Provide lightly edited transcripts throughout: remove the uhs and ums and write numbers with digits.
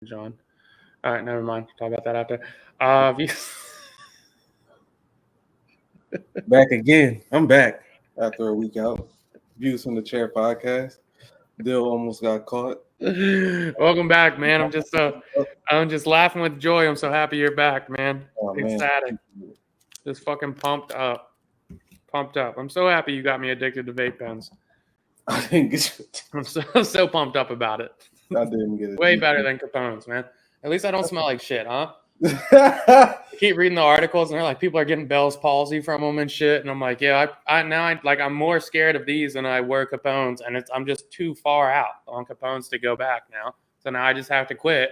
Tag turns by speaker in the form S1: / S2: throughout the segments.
S1: John. All right, never mind. Talk about that after.
S2: Back again. I'm back after a week out. Views from the Chair podcast. Dill almost got caught.
S1: Welcome back, man. I'm just laughing with joy. I'm so happy you're back, man.
S2: Oh, man.
S1: Ecstatic. Just fucking pumped up. I'm so happy you got me addicted to vape pens.
S2: I didn't get it.
S1: I'm so pumped up about it.
S2: I didn't get it.
S1: Way better than Capone's, man. At least I don't smell like shit, huh? I keep reading the articles and they're like, people are getting Bell's palsy from them and shit. And I'm like, yeah, I'm more scared of these than I were Capone's, and I'm just too far out on Capone's to go back now. So now I just have to quit.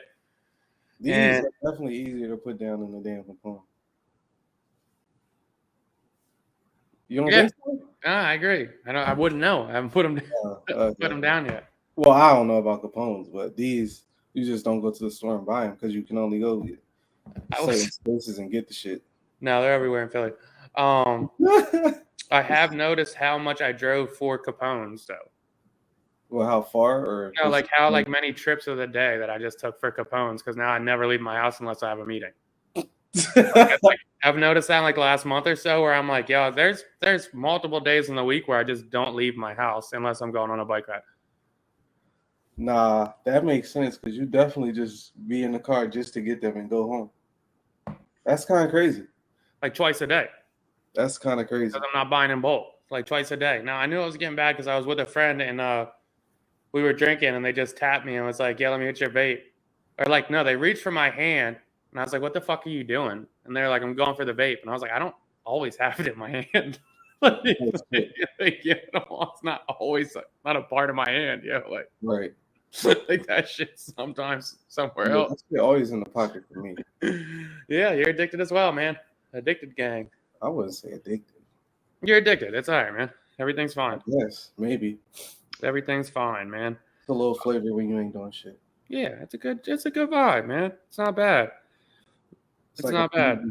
S2: These are definitely easier to put down than the damn Capone. You don't think so?
S1: I agree. I wouldn't know. I haven't put them down yet.
S2: Well, I don't know about Capone's, but these you just don't go to the store and buy them because you can only go get certain spaces and get the shit.
S1: No, they're everywhere in Philly. I have noticed how much I drove for Capone's though.
S2: Well, how far or
S1: no, like how many trips of the day that I just took for Capone's because now I never leave my house unless I have a meeting. I've noticed that like last month or so where I'm like, yo, there's multiple days in the week where I just don't leave my house unless I'm going on a bike ride.
S2: Nah, that makes sense because you definitely just be in the car just to get them and go home. That's kind of crazy.
S1: Like twice a day.
S2: That's kind of crazy.
S1: Because I'm not buying in bulk. Like twice a day. Now, I knew I was getting bad because I was with a friend and we were drinking and they just tapped me and was like, yeah, let me get your vape. Or like, no, they reached for my hand and I was like, what the fuck are you doing? And they're like, I'm going for the vape. And I was like, I don't always have it in my hand. It's not always not a part of my hand. Yeah, like
S2: right.
S1: Like that shit sometimes somewhere else.
S2: That's always in the pocket for me.
S1: Yeah, you're addicted as well, man. Addicted gang.
S2: I wouldn't say addicted.
S1: You're addicted. It's all right, man. Everything's fine.
S2: Yes, maybe.
S1: Everything's fine, man.
S2: It's a little flavor when you ain't doing shit.
S1: Yeah, it's a good vibe, man. It's not bad. It's like not bad.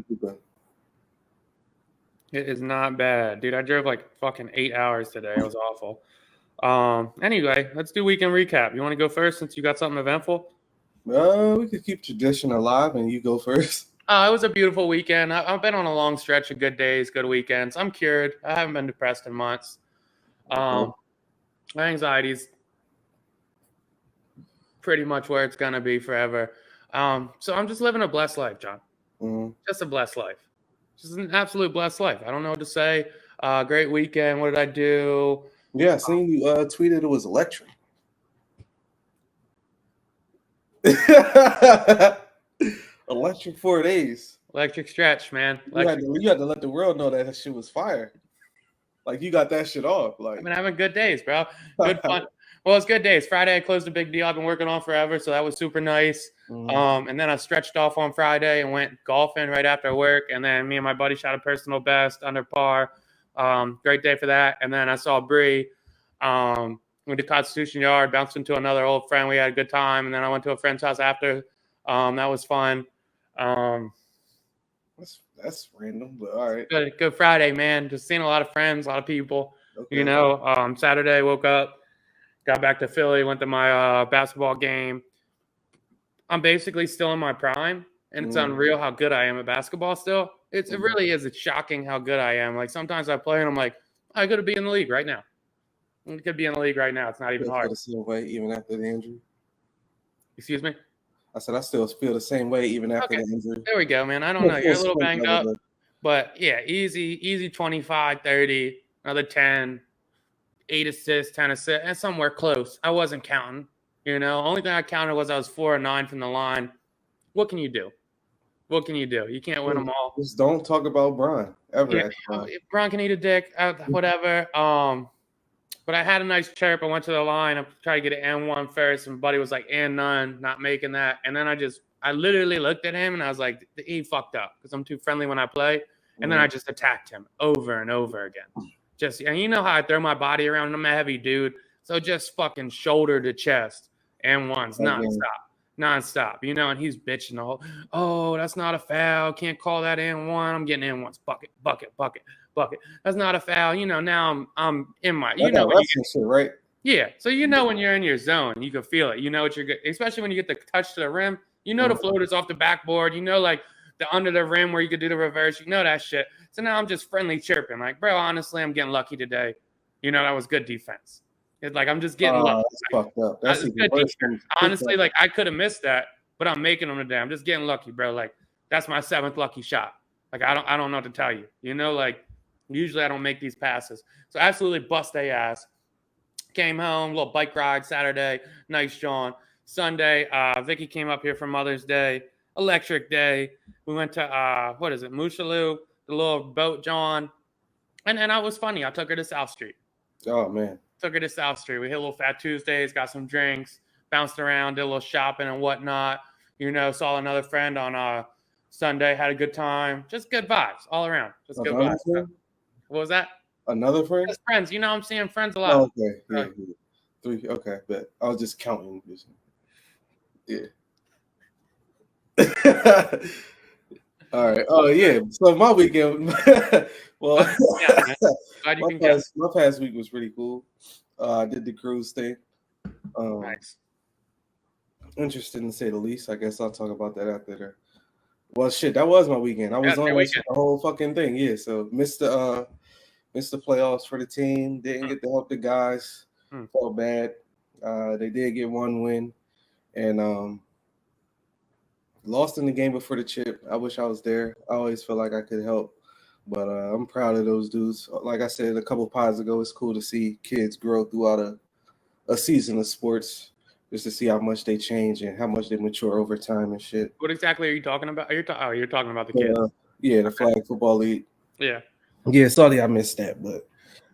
S1: It is not bad. Dude, I drove like fucking 8 hours today. It was awful. Anyway, let's do weekend recap. You want to go first since you got something eventful?
S2: We could keep tradition alive and you go first.
S1: It was a beautiful weekend. I've been on a long stretch of good days, good weekends. I'm cured. I haven't been depressed in months. My anxiety's pretty much where it's going to be forever. So I'm just living a blessed life, John. Mm-hmm. Just a blessed life. Just an absolute blessed life. I don't know what to say. Great weekend. What did I do?
S2: Yeah, I seen you tweeted it was electric. Electric 4 days.
S1: Electric stretch, man.
S2: You had to let the world know that shit was fire. Like you got that shit off. Like
S1: I've been having good days, bro. Good fun. Well, it's good days. Friday I closed a big deal I've been working on forever, so that was super nice. Mm-hmm. And then I stretched off on Friday and went golfing right after work. And then me and my buddy shot a personal best under par. Great day for that. And then I saw Bree. Went to Constitution Yard, bounced into another old friend. We had a good time. And then I went to a friend's house after. That was fun.
S2: That's random, but all right.
S1: Good Friday, man. Just seeing a lot of friends, a lot of people. Okay. You know, Saturday woke up, got back to Philly, went to my basketball game. I'm basically still in my prime, and it's unreal how good I am at basketball still. It really is. It's shocking how good I am. Like sometimes I play and I'm like, I could be in the league right now. I could be in the league right now. It's not even hard.
S2: The same way even after the injury.
S1: Excuse me?
S2: I said I still feel the same way even after the injury.
S1: There we go, man. I don't know. You're a little banged up. But yeah, easy 25, 30, another 10, 8 assists, 10 assists, and somewhere close. I wasn't counting. You know, only thing I counted was I was 4 or 9 from the line. What can you do? What can you do? You can't win them all.
S2: Just don't talk about Bron ever.
S1: Yeah, Bron can eat a dick, whatever. But I had a nice chirp. I went to the line. I tried to get an N1 first, and Buddy was like, and none, not making that. And then I literally looked at him, and I was like, he fucked up because I'm too friendly when I play. And then I just attacked him over and over again. And you know how I throw my body around. I'm a heavy dude. So just fucking shoulder to chest. N1s, nonstop. You know, and he's bitching the whole, oh, that's not a foul. Can't call that N1. I'm getting N1s. Bucket. That's not a foul. You know, now I'm in my, you know, when you get,
S2: shit, right?
S1: Yeah. So, you know, when you're in your zone, you can feel it. You know what you're good, especially when you get the touch to the rim. You know the floaters off the backboard. You know, like the under the rim where you could do the reverse. You know that shit. So now I'm just friendly chirping. Like, bro, honestly, I'm getting lucky today. You know, that was good defense. It's like I'm just getting lucky.
S2: That's fucked up. That's
S1: It's
S2: even
S1: good
S2: worse.
S1: defense. Honestly, like I could have missed that, but I'm making them today. I'm just getting lucky, bro. Like that's my 7th lucky shot. Like I don't know what to tell you. You know, like usually I don't make these passes. So absolutely bust their ass. Came home, little bike ride Saturday. Nice John. Sunday, Vicky came up here for Mother's Day. Electric day. We went to what is it, Moosaloo, the little boat John. And I was funny. I took her to South Street.
S2: Oh man.
S1: Took her to South Street. We hit a little Fat Tuesdays, got some drinks, bounced around, did a little shopping and whatnot. You know, saw another friend on Sunday, had a good time. Just good vibes all around. Just good vibes. Friend? What was that?
S2: Another friend?
S1: Just friends. You know, I'm seeing friends a lot.
S2: Oh, okay. Yeah. 3. Okay, but I was just counting. Yeah. All right. Oh yeah. So my weekend. Well, my past week was pretty cool. I did the cruise thing.
S1: Nice.
S2: Interesting to say the least. I guess I'll talk about that after that. Well, shit, that was my weekend. I was on the whole fucking thing. Yeah. So missed the playoffs for the team. Didn't get to help the guys. Felt bad. They did get one win, and lost in the game before the chip. I wish I was there. I always feel like I could help, but I'm proud of those dudes. Like I said a couple pods ago, it's cool to see kids grow throughout a season of sports, just to see how much they change and how much they mature over time and shit.
S1: What exactly are you talking about? You're talking about the kids.
S2: Yeah, the flag football league.
S1: Yeah.
S2: Yeah, sorry I missed that, but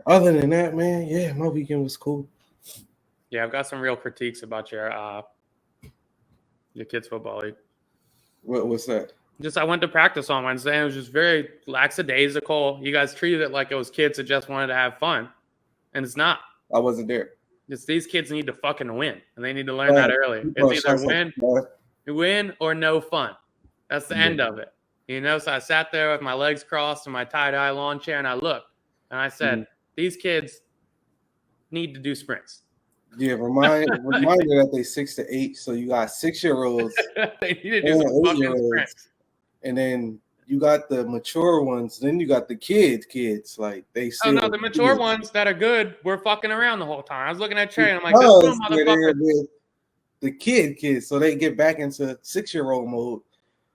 S2: other than that, man, yeah, my weekend was cool.
S1: Yeah, I've got some real critiques about your kids football league.
S2: What's that?
S1: Just I went to practice on Wednesday and it was just very lackadaisical. You guys treated it like it was kids that just wanted to have fun, and it's not.
S2: I wasn't there.
S1: Just these kids need to fucking win, and they need to learn that early. It's either win or no fun. That's the end of it. You know, so I sat there with my legs crossed in my tie-dye lawn chair, and I looked, and I said, these kids need to do sprints.
S2: Yeah, reminder that they 6 to 8, so you got 6-year-olds.
S1: They need to do some fucking sprints.
S2: And then you got the mature ones. Then you got the kids. Like they still.
S1: Oh no, the mature ones that are good were fucking around the whole time. I was looking at Trey and I'm like, this little motherfucker.
S2: The kids, so they get back into 6-year-old mode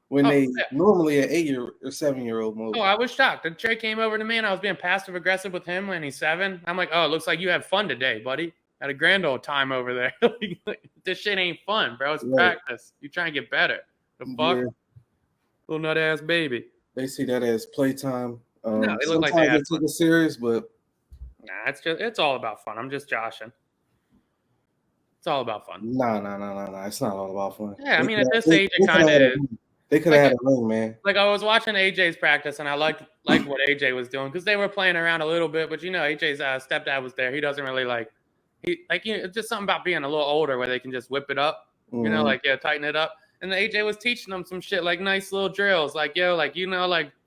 S2: when they normally at 8 or 7-year-old mode.
S1: Oh, I was shocked. The Trey came over to me and I was being passive aggressive with him when he's 7. I'm like, oh, it looks like you had fun today, buddy. Had a grand old time over there. This shit ain't fun, bro. It's practice. You trying to get better. The fuck? Yeah. Little nut ass baby.
S2: They see that as playtime.
S1: No, they look like they
S2: take it serious, but
S1: nah, it's all about fun. I'm just joshing. It's all about fun.
S2: Nah. It's not all about fun.
S1: Yeah, I mean, at this age, it kind of is.
S2: They could have had a ring, man.
S1: Like I was watching AJ's practice, and I liked what AJ was doing because they were playing around a little bit. But you know, AJ's stepdad was there. He doesn't really it's just something about being a little older where they can just whip it up. You know, tighten it up. And the AJ was teaching them some shit, like nice little drills, like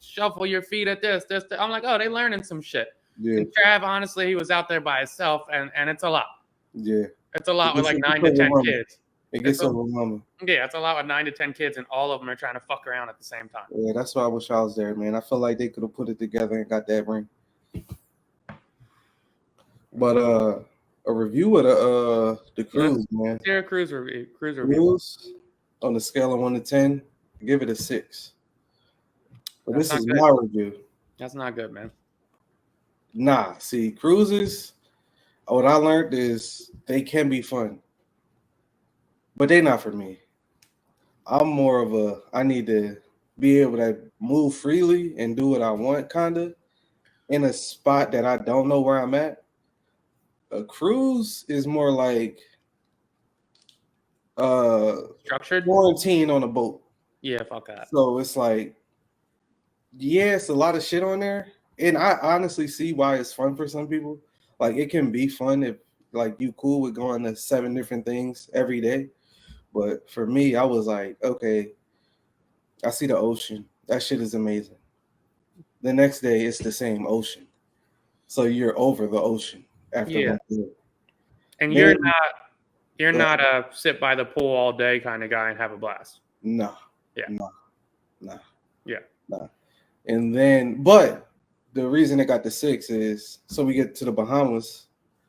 S1: shuffle your feet at this. I'm like, oh, they learning some shit. Yeah. And Trav, honestly, he was out there by himself, and it's a lot.
S2: Yeah.
S1: It's a lot with like 9 to 10 kids.
S2: It gets overwhelming.
S1: Yeah, it's a lot with 9 to 10 kids, and all of them are trying to fuck around at the same time.
S2: Yeah, that's why I wish I was there, man. I feel like they could have put it together and got that ring. But a review of the cruise, man.
S1: Yeah, cruise review.
S2: Cruise on the scale of 1 to 10, give it a 6. But this is my review.
S1: That's not good, man.
S2: Nah, see, cruises, what I learned is they can be fun, but they're not for me. I'm more of I need to be able to move freely and do what I want, kind of, in a spot that I don't know where I'm at. A cruise is more like
S1: structured
S2: quarantine on a boat.
S1: Yeah, fuck that.
S2: So it's like, yeah, it's a lot of shit on there. And I honestly see why it's fun for some people. Like it can be fun if like you cool with going to 7 different things every day. But for me, I was like, okay, I see the ocean. That shit is amazing. The next day it's the same ocean. So you're over the ocean after
S1: that. And you're not a sit by the pool all day kind of guy and have a blast.
S2: No.
S1: Yeah.
S2: Nah.
S1: Yeah.
S2: Nah. And then, but the reason it got the 6 is so we get to the Bahamas,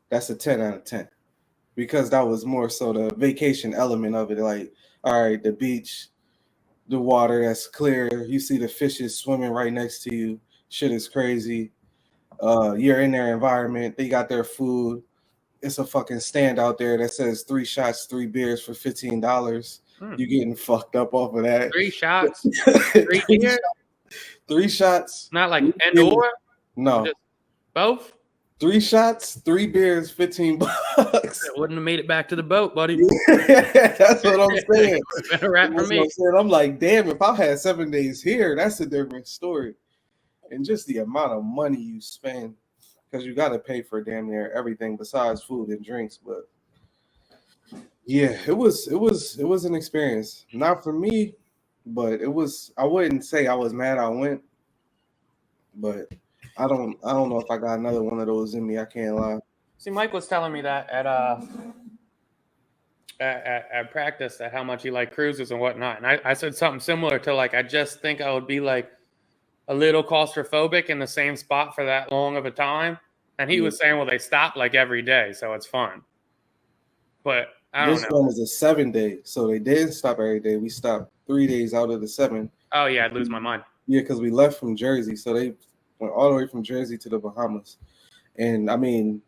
S2: that's a 10 out of 10. Because that was more so the vacation element of it. Like, all right, the beach, the water that's clear, you see the fishes swimming right next to you. Shit is crazy. You're in their environment, they got their food. It's a fucking stand out there that says 3 shots, 3 beers for $15. You getting fucked up off of that.
S1: 3 shots, 3 beers?
S2: 3 shots.
S1: Not like and or?
S2: No.
S1: Just both?
S2: 3 shots, 3 beers, $15.
S1: It wouldn't have made it back to the boat, buddy.
S2: That's what I'm saying.
S1: Been a wrap for me.
S2: I'm like, damn, if I had 7 days here, that's a different story. And just the amount of money you spend, because you got to pay for damn near everything besides food and drinks. But yeah, it was an experience. Not for me, but it was. I wouldn't say I was mad I went, but I don't know if I got another one of those in me. I can't lie.
S1: See, Mike was telling me that at practice that how much he liked cruises and whatnot, and I said something similar to like I just think I would be like a little claustrophobic in the same spot for that long of a time, and he was saying, well, they stop like every day, so it's fun. But I don't know.
S2: This one is a 7-day, so they didn't stop every day. We stopped 3 days out of the 7.
S1: Oh yeah, I'd lose my mind.
S2: Yeah, because we left from Jersey, so they went all the way from Jersey to the Bahamas, and I mean,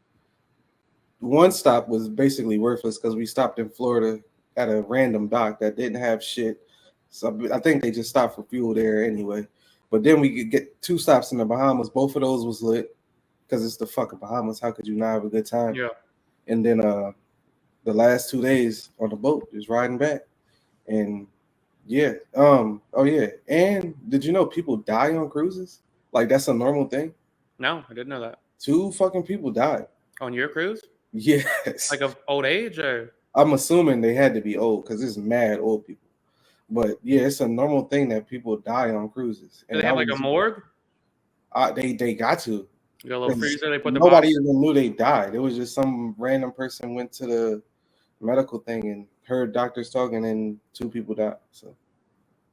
S2: one stop was basically worthless because we stopped in Florida at a random dock that didn't have shit. So I think they just stopped for fuel there anyway. But then we could get 2 stops in the Bahamas. Both of those was lit because it's the fucking Bahamas. How could you not have a good time?
S1: Yeah.
S2: And then the last 2 days on the boat, just riding back. And yeah. Oh yeah. And did you know people die on cruises? Like that's a normal thing?
S1: No, I didn't know that.
S2: 2 fucking people died.
S1: On your cruise?
S2: Yes.
S1: Like of old age or?
S2: I'm assuming they had to be old because it's mad old people. But yeah, it's a normal thing that people die on cruises.
S1: Do they have like a morgue?
S2: They got to.
S1: You got a little freezer they put the
S2: nobody
S1: body?
S2: even knew they died. It was just some random person went to the medical thing and heard doctors talking and 2 people died. So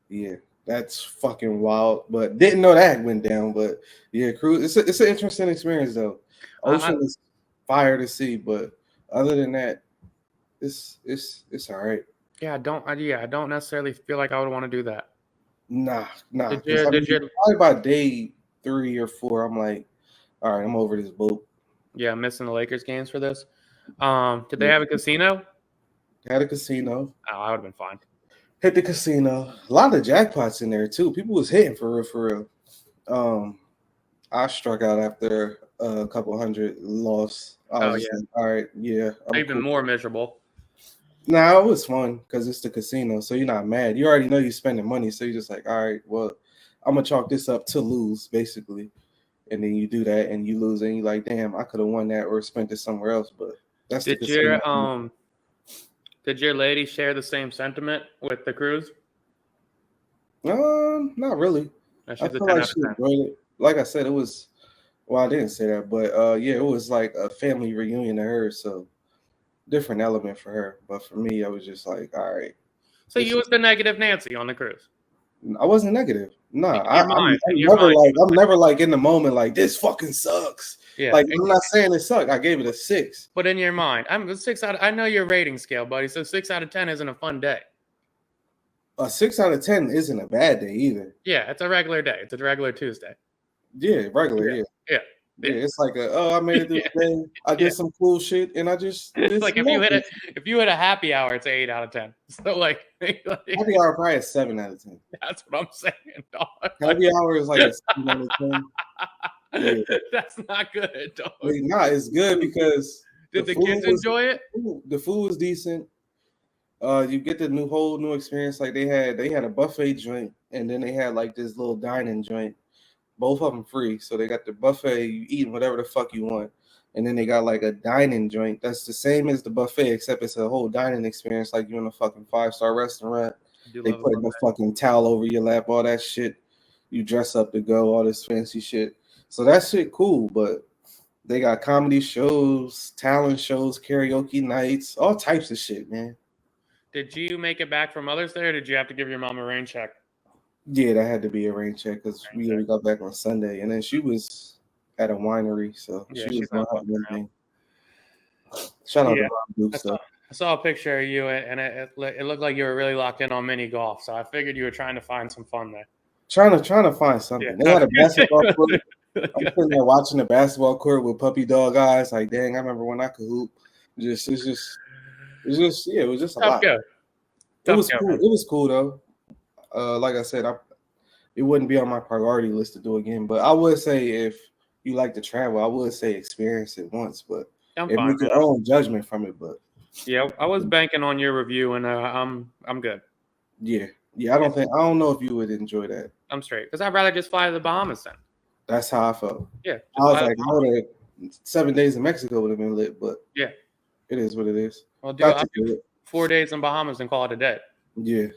S2: yeah, that's fucking wild. But didn't know that went down. But yeah, cruise. It's an interesting experience though. Ocean is fire to see, but other than that, it's all right.
S1: Yeah, I don't necessarily feel like I would want to do that.
S2: Nah.
S1: Probably
S2: by day 3 or 4, I'm like, all right, I'm over this boat.
S1: Yeah, I'm missing the Lakers games for this. Did they have a casino?
S2: Had a casino.
S1: Oh, I would have been fine.
S2: Hit the casino. A lot of jackpots in there too. People was hitting for real. I struck out after a couple hundred lost. Like, all right, yeah.
S1: Even more miserable.
S2: Nah, it was fun because it's the casino, so you're not mad. You already know you're spending money, so you're just like, all right, well, I'm gonna chalk this up to lose, basically. And then you do that and you lose, and you're like, damn, I could have won that or spent it somewhere else. But that's
S1: did your lady share the same sentiment with the cruise?
S2: Not really. I feel like she enjoyed it. Like I said, it was. Well, I didn't say that, but yeah, it was like a family reunion to her, so different element for her. But for me, I was just like, all right.
S1: So you was the negative Nancy on the cruise?
S2: I wasn't negative. Nah, I'm never like in the moment like this fucking sucks. Yeah, like I'm not saying it sucked. I gave it a 6.
S1: But in your mind, I'm a 6 out of. I know your rating scale, buddy. So 6 out of 10 isn't a fun day.
S2: A 6 out of 10 isn't a bad day either.
S1: Yeah, it's a regular day. It's a regular Tuesday.
S2: Yeah, regular. Yeah. It's like I made it through the day. I did some cool shit, and I just
S1: like if you hit a happy hour, it's an 8 out of 10. So like
S2: happy hour probably a 7 out of 10.
S1: That's what I'm saying, dog.
S2: Happy hour is like a 7 out of 10. Yeah.
S1: That's not good, dog.
S2: Nah, it's good because
S1: did the kids enjoy it?
S2: The food was decent. You get the whole new experience. Like they had a buffet joint, and then they had like this little dining joint. Both of them free. So they got the buffet, you eat whatever the fuck you want. And then they got like a dining joint that's the same as the buffet, except it's a whole dining experience like you're in a fucking 5-star restaurant. They put the fucking towel over your lap, all that shit. You dress up to go, all this fancy shit. So that shit cool, but they got comedy shows, talent shows, karaoke nights, all types of shit, man.
S1: Did you make it back from Mother's Day, or did you have to give your mom a rain check?
S2: Yeah, that had to be a rain check because we got back on Sunday, and then she was at a winery, so
S1: Yeah,
S2: she was
S1: not
S2: not having anything. Shout out to Rob Duke.
S1: I saw a picture of you, and it looked like you were really locked in on mini golf. So I figured you were trying to find some fun there.
S2: Trying to find something. Yeah. They had a basketball court. I'm sitting there watching the basketball court with puppy dog eyes. Like, dang, I remember when I could hoop. It was just a lot. It was cool. Man. It was cool though. Like I said, it wouldn't be on my priority list to do again. But I would say if you like to travel, I would say experience it once. But make your own judgment from it. But
S1: yeah, I was banking on your review, and I'm good.
S2: Yeah. I don't know if you would enjoy that.
S1: I'm straight because I'd rather just fly to the Bahamas then.
S2: That's how I felt.
S1: Yeah,
S2: I was like, 7 days in Mexico would have been lit, but
S1: yeah,
S2: it is what it is.
S1: Well, I'll do 4 days in Bahamas and call it a day.
S2: Yeah.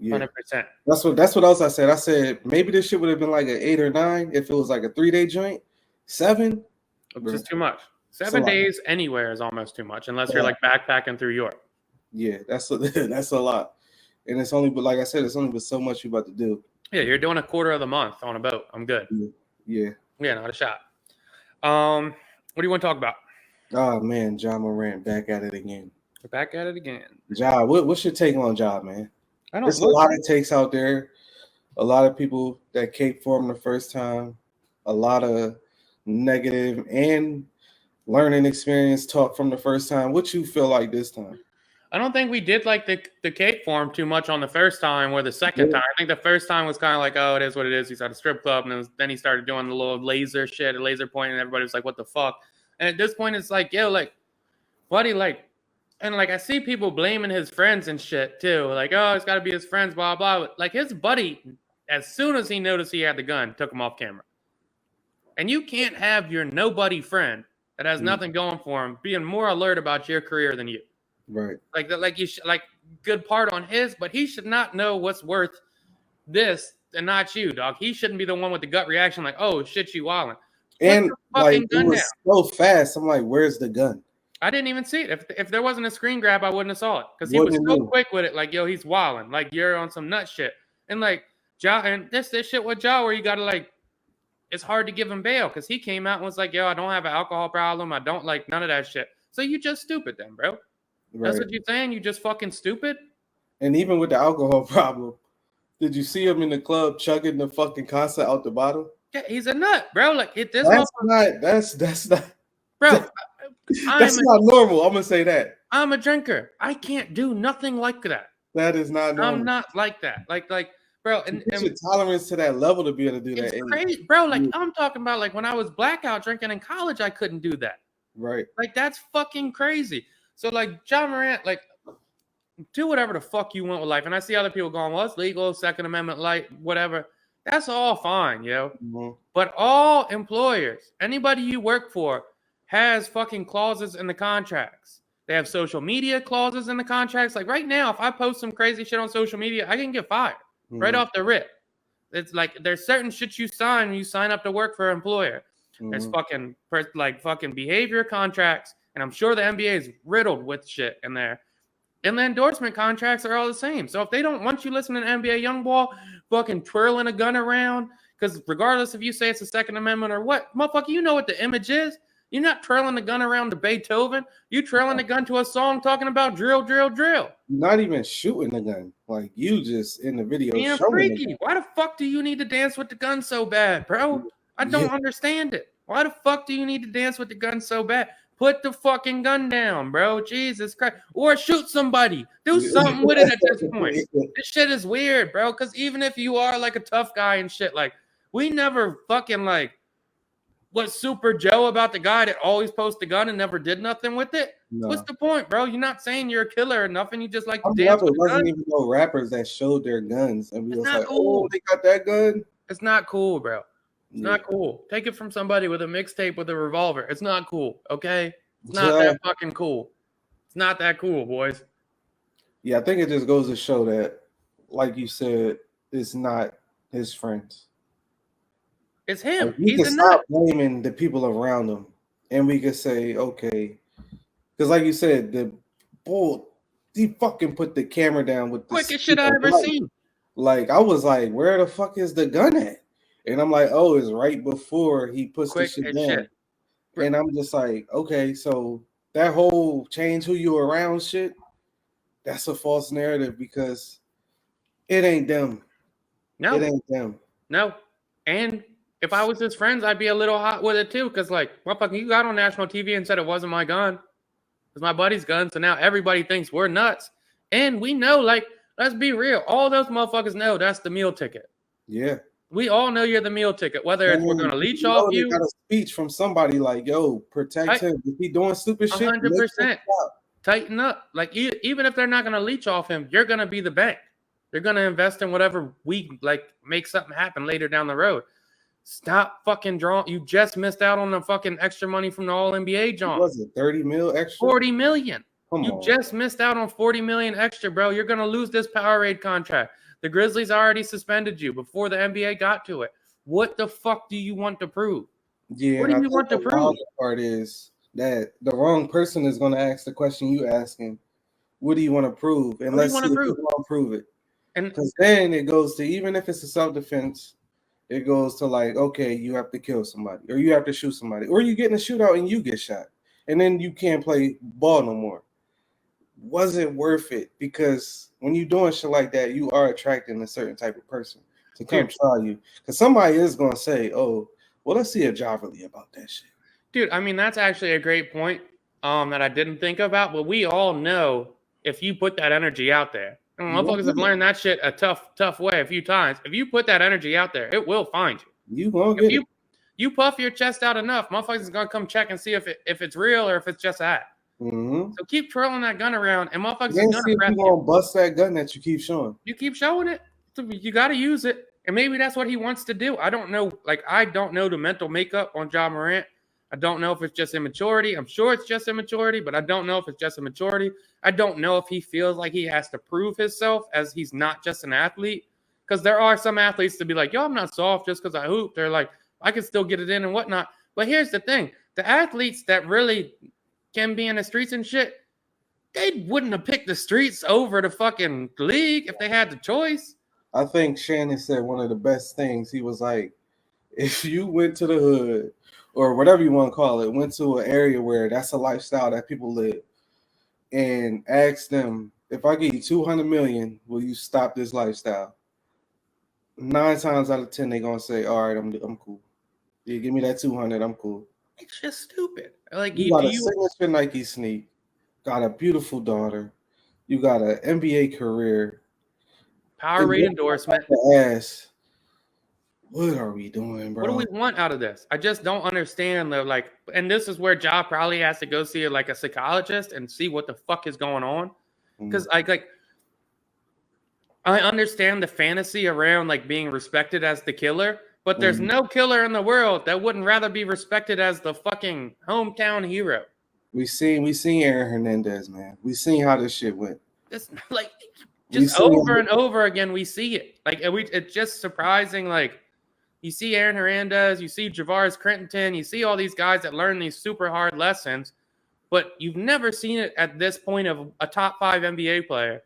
S1: 100%.
S2: That's what else I said. I said maybe this shit would have been like an 8 or 9 if it was like a 3-day joint. 7,
S1: just too much. 7 days anywhere is almost too much unless you're like backpacking through Europe.
S2: Yeah, that's a lot, and it's only, but like I said, it's only but so much you about to do.
S1: Yeah, you're doing a quarter of the month on a boat. I'm good.
S2: Yeah,
S1: not a shot. What do you want to talk about?
S2: Oh man, Ja Morant back at it again.
S1: Back at it again.
S2: Ja, what's your take on Ja, man? There's a lot of takes out there. A lot of people that cape for him the first time. A lot of negative and learning experience talk from the first time. What you feel like this time?
S1: I don't think we did like the cake for him too much on the first time or the second time. I think the first time was kind of like, oh, it is what it is. He's at a strip club, and then he started doing the little laser shit, a laser point, and everybody was like, what the fuck? And at this point, it's like, yo, like, buddy, like, and like I see people blaming his friends and shit too. Like, oh, it's got to be his friends, blah, blah. But like his buddy, as soon as he noticed he had the gun, took him off camera. And you can't have your nobody friend that has nothing going for him being more alert about your career than you.
S2: Right.
S1: Like you should, like, good part on his, but he should not know what's worth this and not you, dog. He shouldn't be the one with the gut reaction like, oh shit, you wildin'.
S2: And like it was so fast. I'm like, where's the gun?
S1: I didn't even see it. If there wasn't a screen grab, I wouldn't have saw it because he was so quick with it. Like, yo, he's wildin'. Like, you're on some nut shit. And like Ja, and this shit with Ja where you gotta like, it's hard to give him bail because he came out and was like, yo, I don't have an alcohol problem. I don't like none of that shit. So you just stupid then, bro. Right. That's what you're saying? You just fucking stupid?
S2: And even with the alcohol problem, did you see him in the club chugging the fucking Casa out the bottle?
S1: Yeah, he's a nut, bro. Like that's
S2: not
S1: bro.
S2: That's not normal. I'm gonna say that.
S1: I'm a drinker. I can't do nothing like that.
S2: That is not normal.
S1: I'm not like that. Like bro, and
S2: your tolerance to that level to be able to do that.
S1: It's crazy, bro. Like I'm talking about like when I was blackout drinking in college, I couldn't do that.
S2: Right.
S1: Like that's fucking crazy. So like Ja Morant, like do whatever the fuck you want with life. And I see other people going, well, it's legal, Second Amendment light, whatever. That's all fine, yo. Mm-hmm. But all employers, anybody you work for, has fucking clauses in the contracts. They have social media clauses in the contracts. Like right now, if I post some crazy shit on social media, I can get fired right off the rip. It's like there's certain shit you sign when you sign up to work for an employer. Mm-hmm. There's fucking behavior contracts. And I'm sure the NBA is riddled with shit in there. And the endorsement contracts are all the same. So if they don't want you listening to NBA Youngboy fucking twirling a gun around, because regardless if you say it's a Second Amendment or what, motherfucker, you know what the image is. You're not twirling the gun around to Beethoven. You twirling the gun to a song talking about drill, drill, drill.
S2: Not even shooting the gun. Like you just in the video.
S1: Being freaky. Why the fuck do you need to dance with the gun so bad, bro? I don't understand it. Why the fuck do you need to dance with the gun so bad? Put the fucking gun down, bro. Jesus Christ. Or shoot somebody. Do something with it at this point. This shit is weird, bro. Because even if you are like a tough guy and shit, like, we never fucking like was Super Joe about the guy that always posts the gun and never did nothing with it. No. What's the point, bro? You're not saying you're a killer or nothing. You just like to dance with the gun.
S2: Wasn't even no rappers that showed their guns. And we was like, cool. Oh, they got that gun?
S1: It's not cool, bro. It's not cool. Take it from somebody with a mixtape with a revolver. It's not cool, okay? It's not that fucking cool. It's not that cool, boys.
S2: Yeah, I think it just goes to show that, like you said, it's not his friends.
S1: It's him.
S2: Like, we can stop blaming the people around him, and we can say, okay, because like you said, he fucking put the camera down with the
S1: quickest shit I ever seen.
S2: Like, I was like, where the fuck is the gun at? And I'm like, oh, it's right before he puts the shit down. And I'm just like, okay, so that whole change who you around shit, that's a false narrative because it ain't them.
S1: No.
S2: It ain't them.
S1: No. And if I was his friends, I'd be a little hot with it too. Because, like, motherfucker, you got on national TV and said it wasn't my gun. It was my buddy's gun. So now everybody thinks we're nuts. And we know, like, let's be real. All those motherfuckers know that's the meal ticket.
S2: Yeah.
S1: We all know you're the meal ticket. Whether it's we're going to leech off you.
S2: They got a speech from somebody like, yo, protect him. If he doing stupid shit,
S1: 100%. Tighten up. Like, even if they're not going to leech off him, you're going to be the bank. You're going to invest in whatever we, like, make something happen later down the road. Stop fucking drawing. You just missed out on the fucking extra money from the All-NBA, John.
S2: What was it 30 mil extra?
S1: 40 million.
S2: Come
S1: you
S2: on.
S1: Just missed out on 40 million extra, bro. You're going to lose this Powerade contract. The Grizzlies already suspended you before the NBA got to it. What the fuck do you want to prove?
S2: Yeah,
S1: what do you want to prove?
S2: The part is that the wrong person is going to ask the question you asking. What do you want to prove? And let's see if you want to prove it. Because then it goes to, even if it's a self-defense, it goes to like, okay, you have to kill somebody or you have to shoot somebody or you get in a shootout and you get shot and then you can't play ball no more. Wasn't worth it because when you're doing shit like that, you are attracting a certain type of person to come try you. Because somebody is going to say, oh, well, let's see a job really about that shit.
S1: Dude, I mean, that's actually a great point that I didn't think about, but we all know if you put that energy out there, and motherfuckers have learned that shit a tough way a few times. If you put that energy out there, it will find you.
S2: You won't get it.
S1: You puff your chest out enough, motherfuckers is gonna come check and see if it's real or if it's just that.
S2: Mm-hmm.
S1: So keep twirling that gun around, and motherfuckers is
S2: gonna see if you gonna bust that gun that you keep showing.
S1: You keep showing it. You got to use it, and maybe that's what he wants to do. I don't know. Like, I don't know the mental makeup on Ja Morant. I don't know if it's just immaturity. I'm sure it's just immaturity, but I don't know if it's just immaturity. I don't know if he feels like he has to prove himself as he's not just an athlete. Because there are some athletes to be like, yo, I'm not soft just because I hoop. They're like, I can still get it in and whatnot. But here's the thing. The athletes that really can be in the streets and shit, they wouldn't have picked the streets over the fucking league if they had the choice.
S2: I think Shannon said one of the best things. He was like, if you went to the hood or whatever you want to call it, went to an area where that's a lifestyle that people live and asked them, if I give you 200 million, will you stop this lifestyle? 9 times out of 10, they're going to say, all right, I'm cool. Yeah, give me that 200, I'm cool.
S1: It's just stupid. Like,
S2: you got a signature Nike sneak, got a beautiful daughter, you got an NBA career,
S1: Powerade endorsement.
S2: Ass. What are we doing, bro?
S1: What do we want out of this? I just don't understand the like. And this is where Ja probably has to go see like a psychologist and see what the fuck is going on. Because I understand the fantasy around like being respected as the killer, but there's no killer in the world that wouldn't rather be respected as the fucking hometown hero.
S2: We seen Aaron Hernandez, man. We seen how this shit went.
S1: Just over and over again, we see it. Like it's just surprising. Like you see Aaron Hernandez, you see Javaris Crittenton, you see all these guys that learn these super hard lessons, but you've never seen it at this point of a top 5 NBA player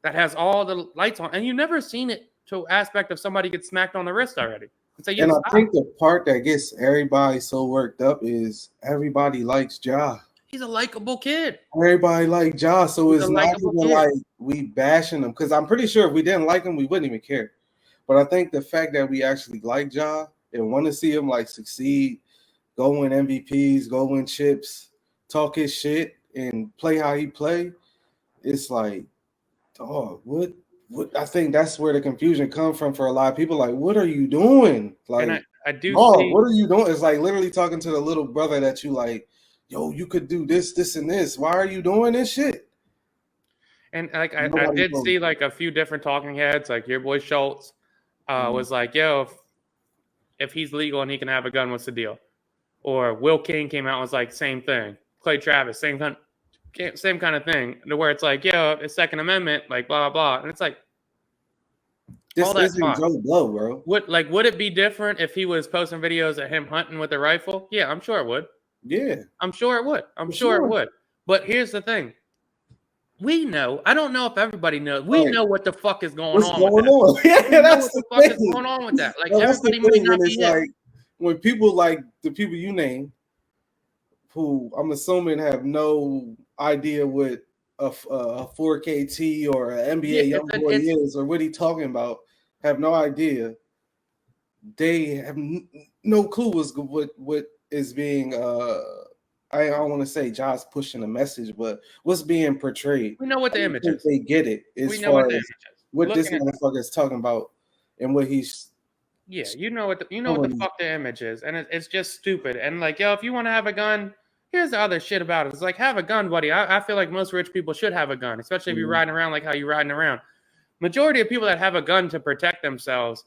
S1: that has all the lights on, and you've never seen it to aspect of somebody get smacked on the wrist already.
S2: And I think the part that gets everybody so worked up is everybody likes Ja.
S1: He's a likable kid.
S2: Everybody like Ja, so it's not even like we bashing him. Because I'm pretty sure if we didn't like him, we wouldn't even care. But I think the fact that we actually like Ja and want to see him like succeed, go win MVPs, go win chips, talk his shit, and play how he play, it's like, oh, what? I think that's where the confusion comes from for a lot of people. Like, what are you doing? Like,
S1: and I do.
S2: What are you doing? It's like literally talking to the little brother that you like. Yo, you could do this, this, and this. Why are you doing this shit?
S1: And like I did see like a few different talking heads, like your boy Schultz was like, yo, if he's legal and he can have a gun, what's the deal? Or Will King came out and was like, same thing. Clay Travis, same kind of thing. To where it's like, yo, it's Second Amendment, like blah, blah, blah. And it's like,
S2: this isn't Joe Blow, bro.
S1: Would it be different if he was posting videos of him hunting with a rifle? Yeah, I'm sure it would.
S2: Yeah.
S1: I'm sure it would. I'm sure it would. But here's the thing. We know. I don't know if everybody knows. We know what the fuck is going
S2: What's
S1: on.
S2: Going on? Yeah,
S1: that's the fuck is going on with that. Like everybody might not be hip.
S2: Like when people like the people you name, who I'm assuming have no idea what a 4KT or an NBA YoungBoy is or what he talking about, have no idea. They have no clue what is being. I don't want to say Josh pushing a message, but what's being portrayed.
S1: We know what the image is.
S2: They get it as far as what this motherfucker is talking about and what he's.
S1: Yeah, you know what the fuck the image is, and it's just stupid. And like, yo, if you want to have a gun, here's the other shit about it. It's like, have a gun, buddy. I feel like most rich people should have a gun, especially if you're riding around like how you're riding around. Majority of people that have a gun to protect themselves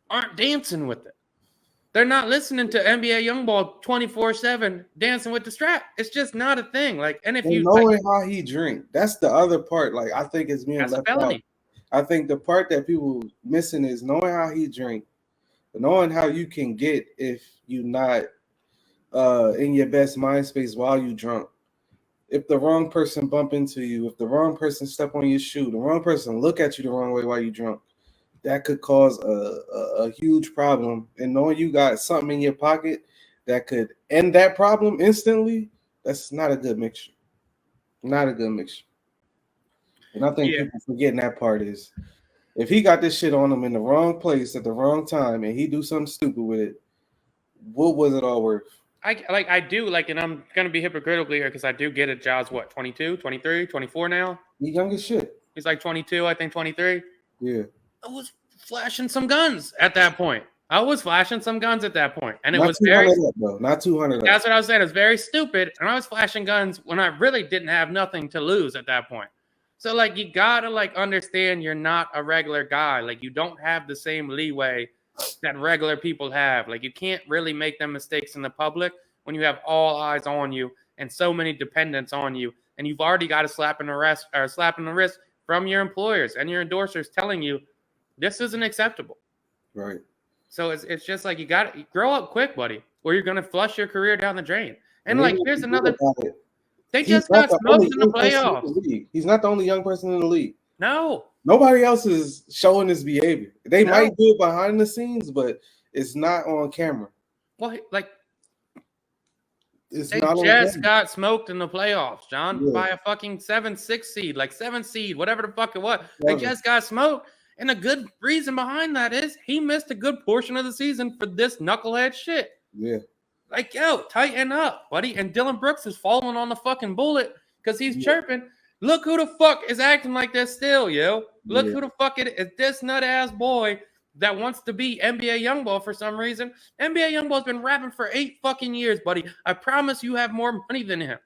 S1: aren't dancing with it. They're not listening to NBA YoungBall 24/7 dancing with the strap. It's just not a thing. Like, and if you
S2: knowing how he drink, that's the other part. Like, I think it's being left out. I think the part that people missing is knowing how he drink, knowing how you can get if you not in your best mind space while you drunk. If the wrong person bump into you, if the wrong person step on your shoe, the wrong person look at you the wrong way while you drunk, that could cause a huge problem. And knowing you got something in your pocket that could end that problem instantly, that's not a good mixture. Not a good mixture. And I think people forgetting that part is, if he got this shit on him in the wrong place at the wrong time and he do something stupid with it, what was it all worth?
S1: I do, and I'm going to be hypocritical here because I do get it. Jaws, what, 22, 23, 24 now?
S2: He's young as shit.
S1: He's like 22, I think 23.
S2: Yeah.
S1: I was flashing some guns at that point. And it
S2: not
S1: was very
S2: up, though. Not 200.
S1: That's what I was saying. It's very stupid. And I was flashing guns when I really didn't have nothing to lose at that point. So you gotta understand you're not a regular guy. You don't have the same leeway that regular people have. You can't really make them mistakes in the public when you have all eyes on you and so many dependents on you, and you've already got a slap in the wrist from your employers and your endorsers telling you this isn't acceptable.
S2: Right.
S1: So it's just you got to grow up quick, buddy, or you're gonna flush your career down the drain. And here's another. They just got smoked in the playoffs.
S2: He's not the only young person in the league.
S1: No.
S2: Nobody else is showing this behavior. They might do it behind the scenes, but it's not on camera.
S1: Well, they just got smoked in the playoffs, John, by a fucking 7-6 seed, 7 seed, whatever the fuck it was. They just got smoked. And a good reason behind that is he missed a good portion of the season for this knucklehead shit.
S2: Yeah.
S1: Yo, tighten up, buddy. And Dylan Brooks is falling on the fucking bullet because he's chirping. Look who the fuck is acting like this still, yo. Look who the fuck it is. This nut-ass boy that wants to be NBA YoungBall for some reason. NBA YoungBall's been rapping for 8 fucking years, buddy. I promise you have more money than him.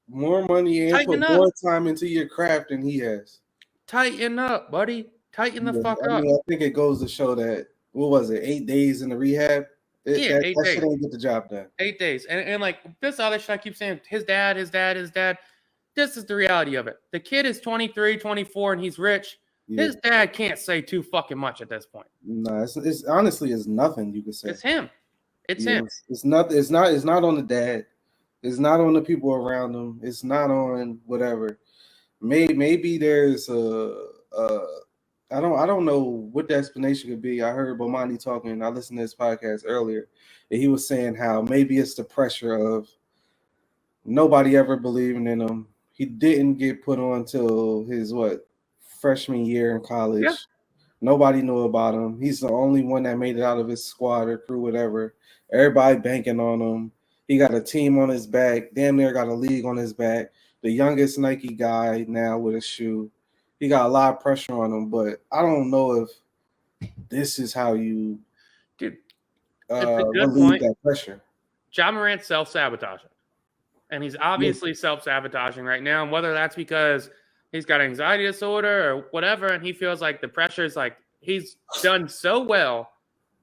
S2: More money and put more time into your craft than he has.
S1: Tighten up, buddy. Tighten the fuck up.
S2: I think it goes to show that, 8 days in the rehab?
S1: 8 days.
S2: That shit ain't get the job done.
S1: 8 days. And this other shit I keep saying, his dad. This is the reality of it. The kid is 23, 24, and he's rich. Yeah. His dad can't say too fucking much at this point.
S2: No, it's honestly it's nothing you can say.
S1: It's him. It's him.
S2: It's not on the dad. It's not on the people around him. It's not on whatever. Maybe there's I don't know what the explanation could be. I heard Bomani talking. I listened to this podcast earlier, and he was saying how maybe it's the pressure of nobody ever believing in him. He didn't get put on till his freshman year in college. Yeah. Nobody knew about him. He's the only one that made it out of his squad or crew, whatever. Everybody banking on him. He got a team on his back. Damn near got a league on his back. The youngest Nike guy now with a shoe. He got a lot of pressure on him, but I don't know if this is how you relieve that pressure.
S1: Ja Morant's self-sabotaging. And he's obviously self-sabotaging right now. And whether that's because he's got anxiety disorder or whatever, and he feels like the pressure is he's done so well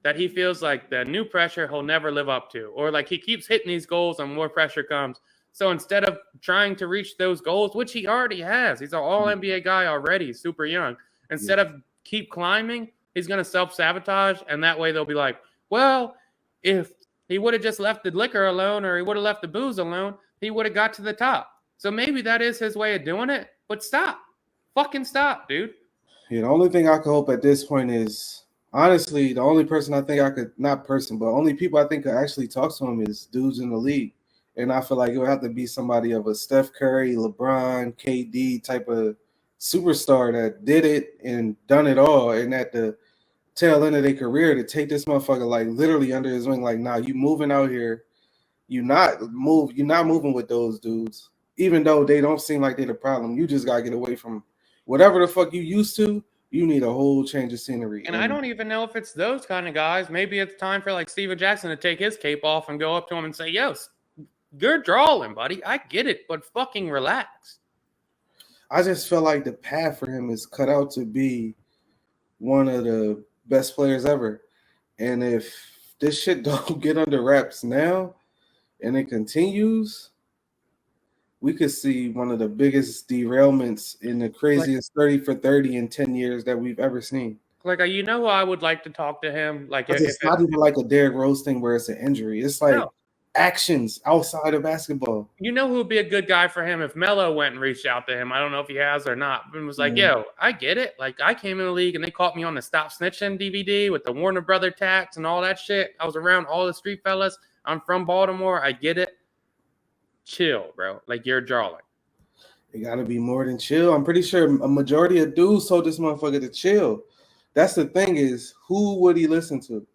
S1: that he feels like the new pressure he'll never live up to. Or he keeps hitting these goals and more pressure comes. So instead of trying to reach those goals, which he already has, he's an all-NBA guy already, super young. Instead of keep climbing, he's going to self-sabotage, and that way they'll be like, well, if he would have just left the liquor alone or he would have left the booze alone, he would have got to the top. So maybe that is his way of doing it, But stop. Fucking stop, dude.
S2: Yeah, the only thing I could hope at this point is, honestly, the only person I think I could, not person, but only people I think could actually talk to him is dudes in the league. And I feel like it would have to be somebody of a Steph Curry, LeBron, KD type of superstar that did it and done it all. And at the tail end of their career to take this motherfucker like literally under his wing, like, nah, you moving out here. You're not moving with those dudes. Even though they don't seem like they're the problem. You just gotta get away from whatever the fuck you used to. You need a whole change of scenery.
S1: And I don't even know if it's those kind of guys. Maybe it's time for like Steven Jackson to take his cape off and go up to him and say, yo, you're drawing, buddy. I get it, but fucking relax.
S2: I just feel like the path for him is cut out to be one of the best players ever. And if this shit don't get under wraps now and it continues, we could see one of the biggest derailments in the craziest 30 for 30 in 10 years that we've ever seen.
S1: Like, you know who I would like to talk to him? Like,
S2: it's not even like a Derrick Rose thing where it's an injury. It's like actions outside of basketball.
S1: You know who would be a good guy for him if Melo went and reached out to him? I don't know if he has or not. And was like, yo, I get it. Like, I came in the league and they caught me on the Stop Snitching DVD with the Warner Brother tax and all that shit. I was around all the street fellas. I'm from Baltimore. I get it. Chill, bro. Like, you're drawing.
S2: It got to be more than chill. I'm pretty sure a majority of dudes told this motherfucker to chill. That's the thing is, who would he listen to?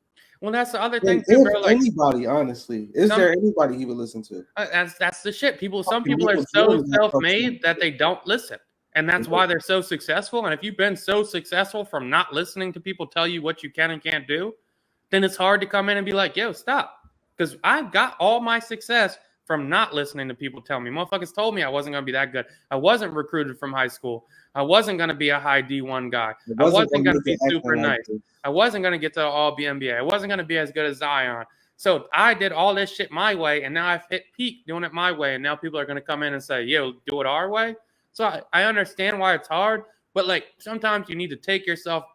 S1: Well, that's the other thing too, bro.
S2: Like, anybody, honestly, is there anybody he would listen to?
S1: That's the shit. Some people are so self-made that they don't listen, and that's why they're so successful. And if you've been so successful from not listening to people tell you what you can and can't do, then it's hard to come in and be like, "Yo, stop," because I got all my success from not listening to people tell me. Motherfuckers told me I wasn't going to be that good. I wasn't recruited from high school. I wasn't going to be a high D1 guy. I wasn't going to be super nice. I wasn't going to get to all NBA. I wasn't going to be as good as Zion. So I did all this shit my way, and now I've hit peak doing it my way, and now people are going to come in and say, yo, do it our way. So I understand why it's hard, but like sometimes you need to take yourself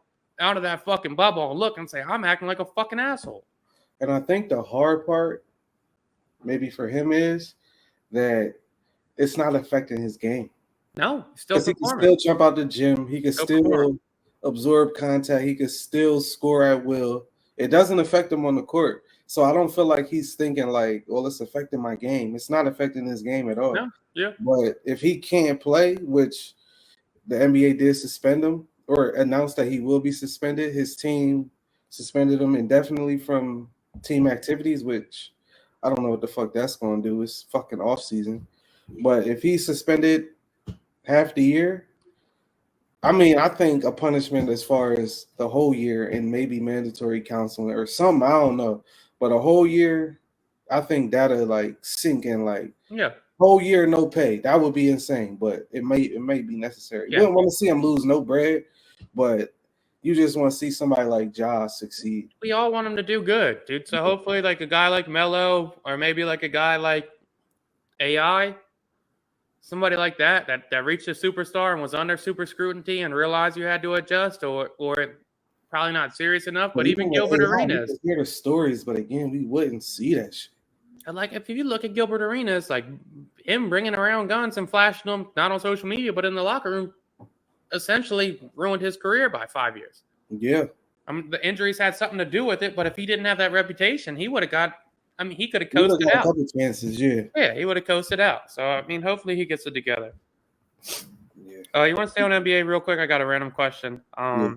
S1: out of that fucking bubble and look and say, I'm acting like a fucking asshole.
S2: And I think the hard part maybe for him is that it's not affecting his game.
S1: No, still
S2: he can still jump out the gym. He can still absorb contact. He can still score at will. It doesn't affect him on the court. So I don't feel like he's thinking like, well, it's affecting my game. It's not affecting his game at all.
S1: No, yeah.
S2: But if he can't play, which the NBA did suspend him or announced that he will be suspended, his team suspended him indefinitely from team activities, which I don't know what the fuck that's going to do. It's fucking off season. But if he's suspended half the year, I mean, I think a punishment as far as the whole year and maybe mandatory counseling or something, I don't know. But a whole year, I think that'll like sink in, like whole year no pay. That would be insane, but it may be necessary. You don't want to see him lose no bread, but you just want to see somebody like Ja succeed.
S1: We all want him to do good, dude. So hopefully like a guy like Melo or maybe like a guy like AI, somebody like that reached a superstar and was under super scrutiny and realized you had to adjust or probably not serious enough, but even Gilbert Arenas.
S2: We hear the stories, but again, we wouldn't see that shit.
S1: And like if you look at Gilbert Arenas, like him bringing around guns and flashing them, not on social media, but in the locker room, essentially ruined his career by 5 years.
S2: Yeah.
S1: The injuries had something to do with it, but if he didn't have that reputation, he would have got – I mean, he could have coasted out.
S2: A couple chances, yeah.
S1: Yeah, he would have coasted out. So, I mean, hopefully he gets it together.
S2: Yeah.
S1: You want to stay on NBA real quick? I got a random question. I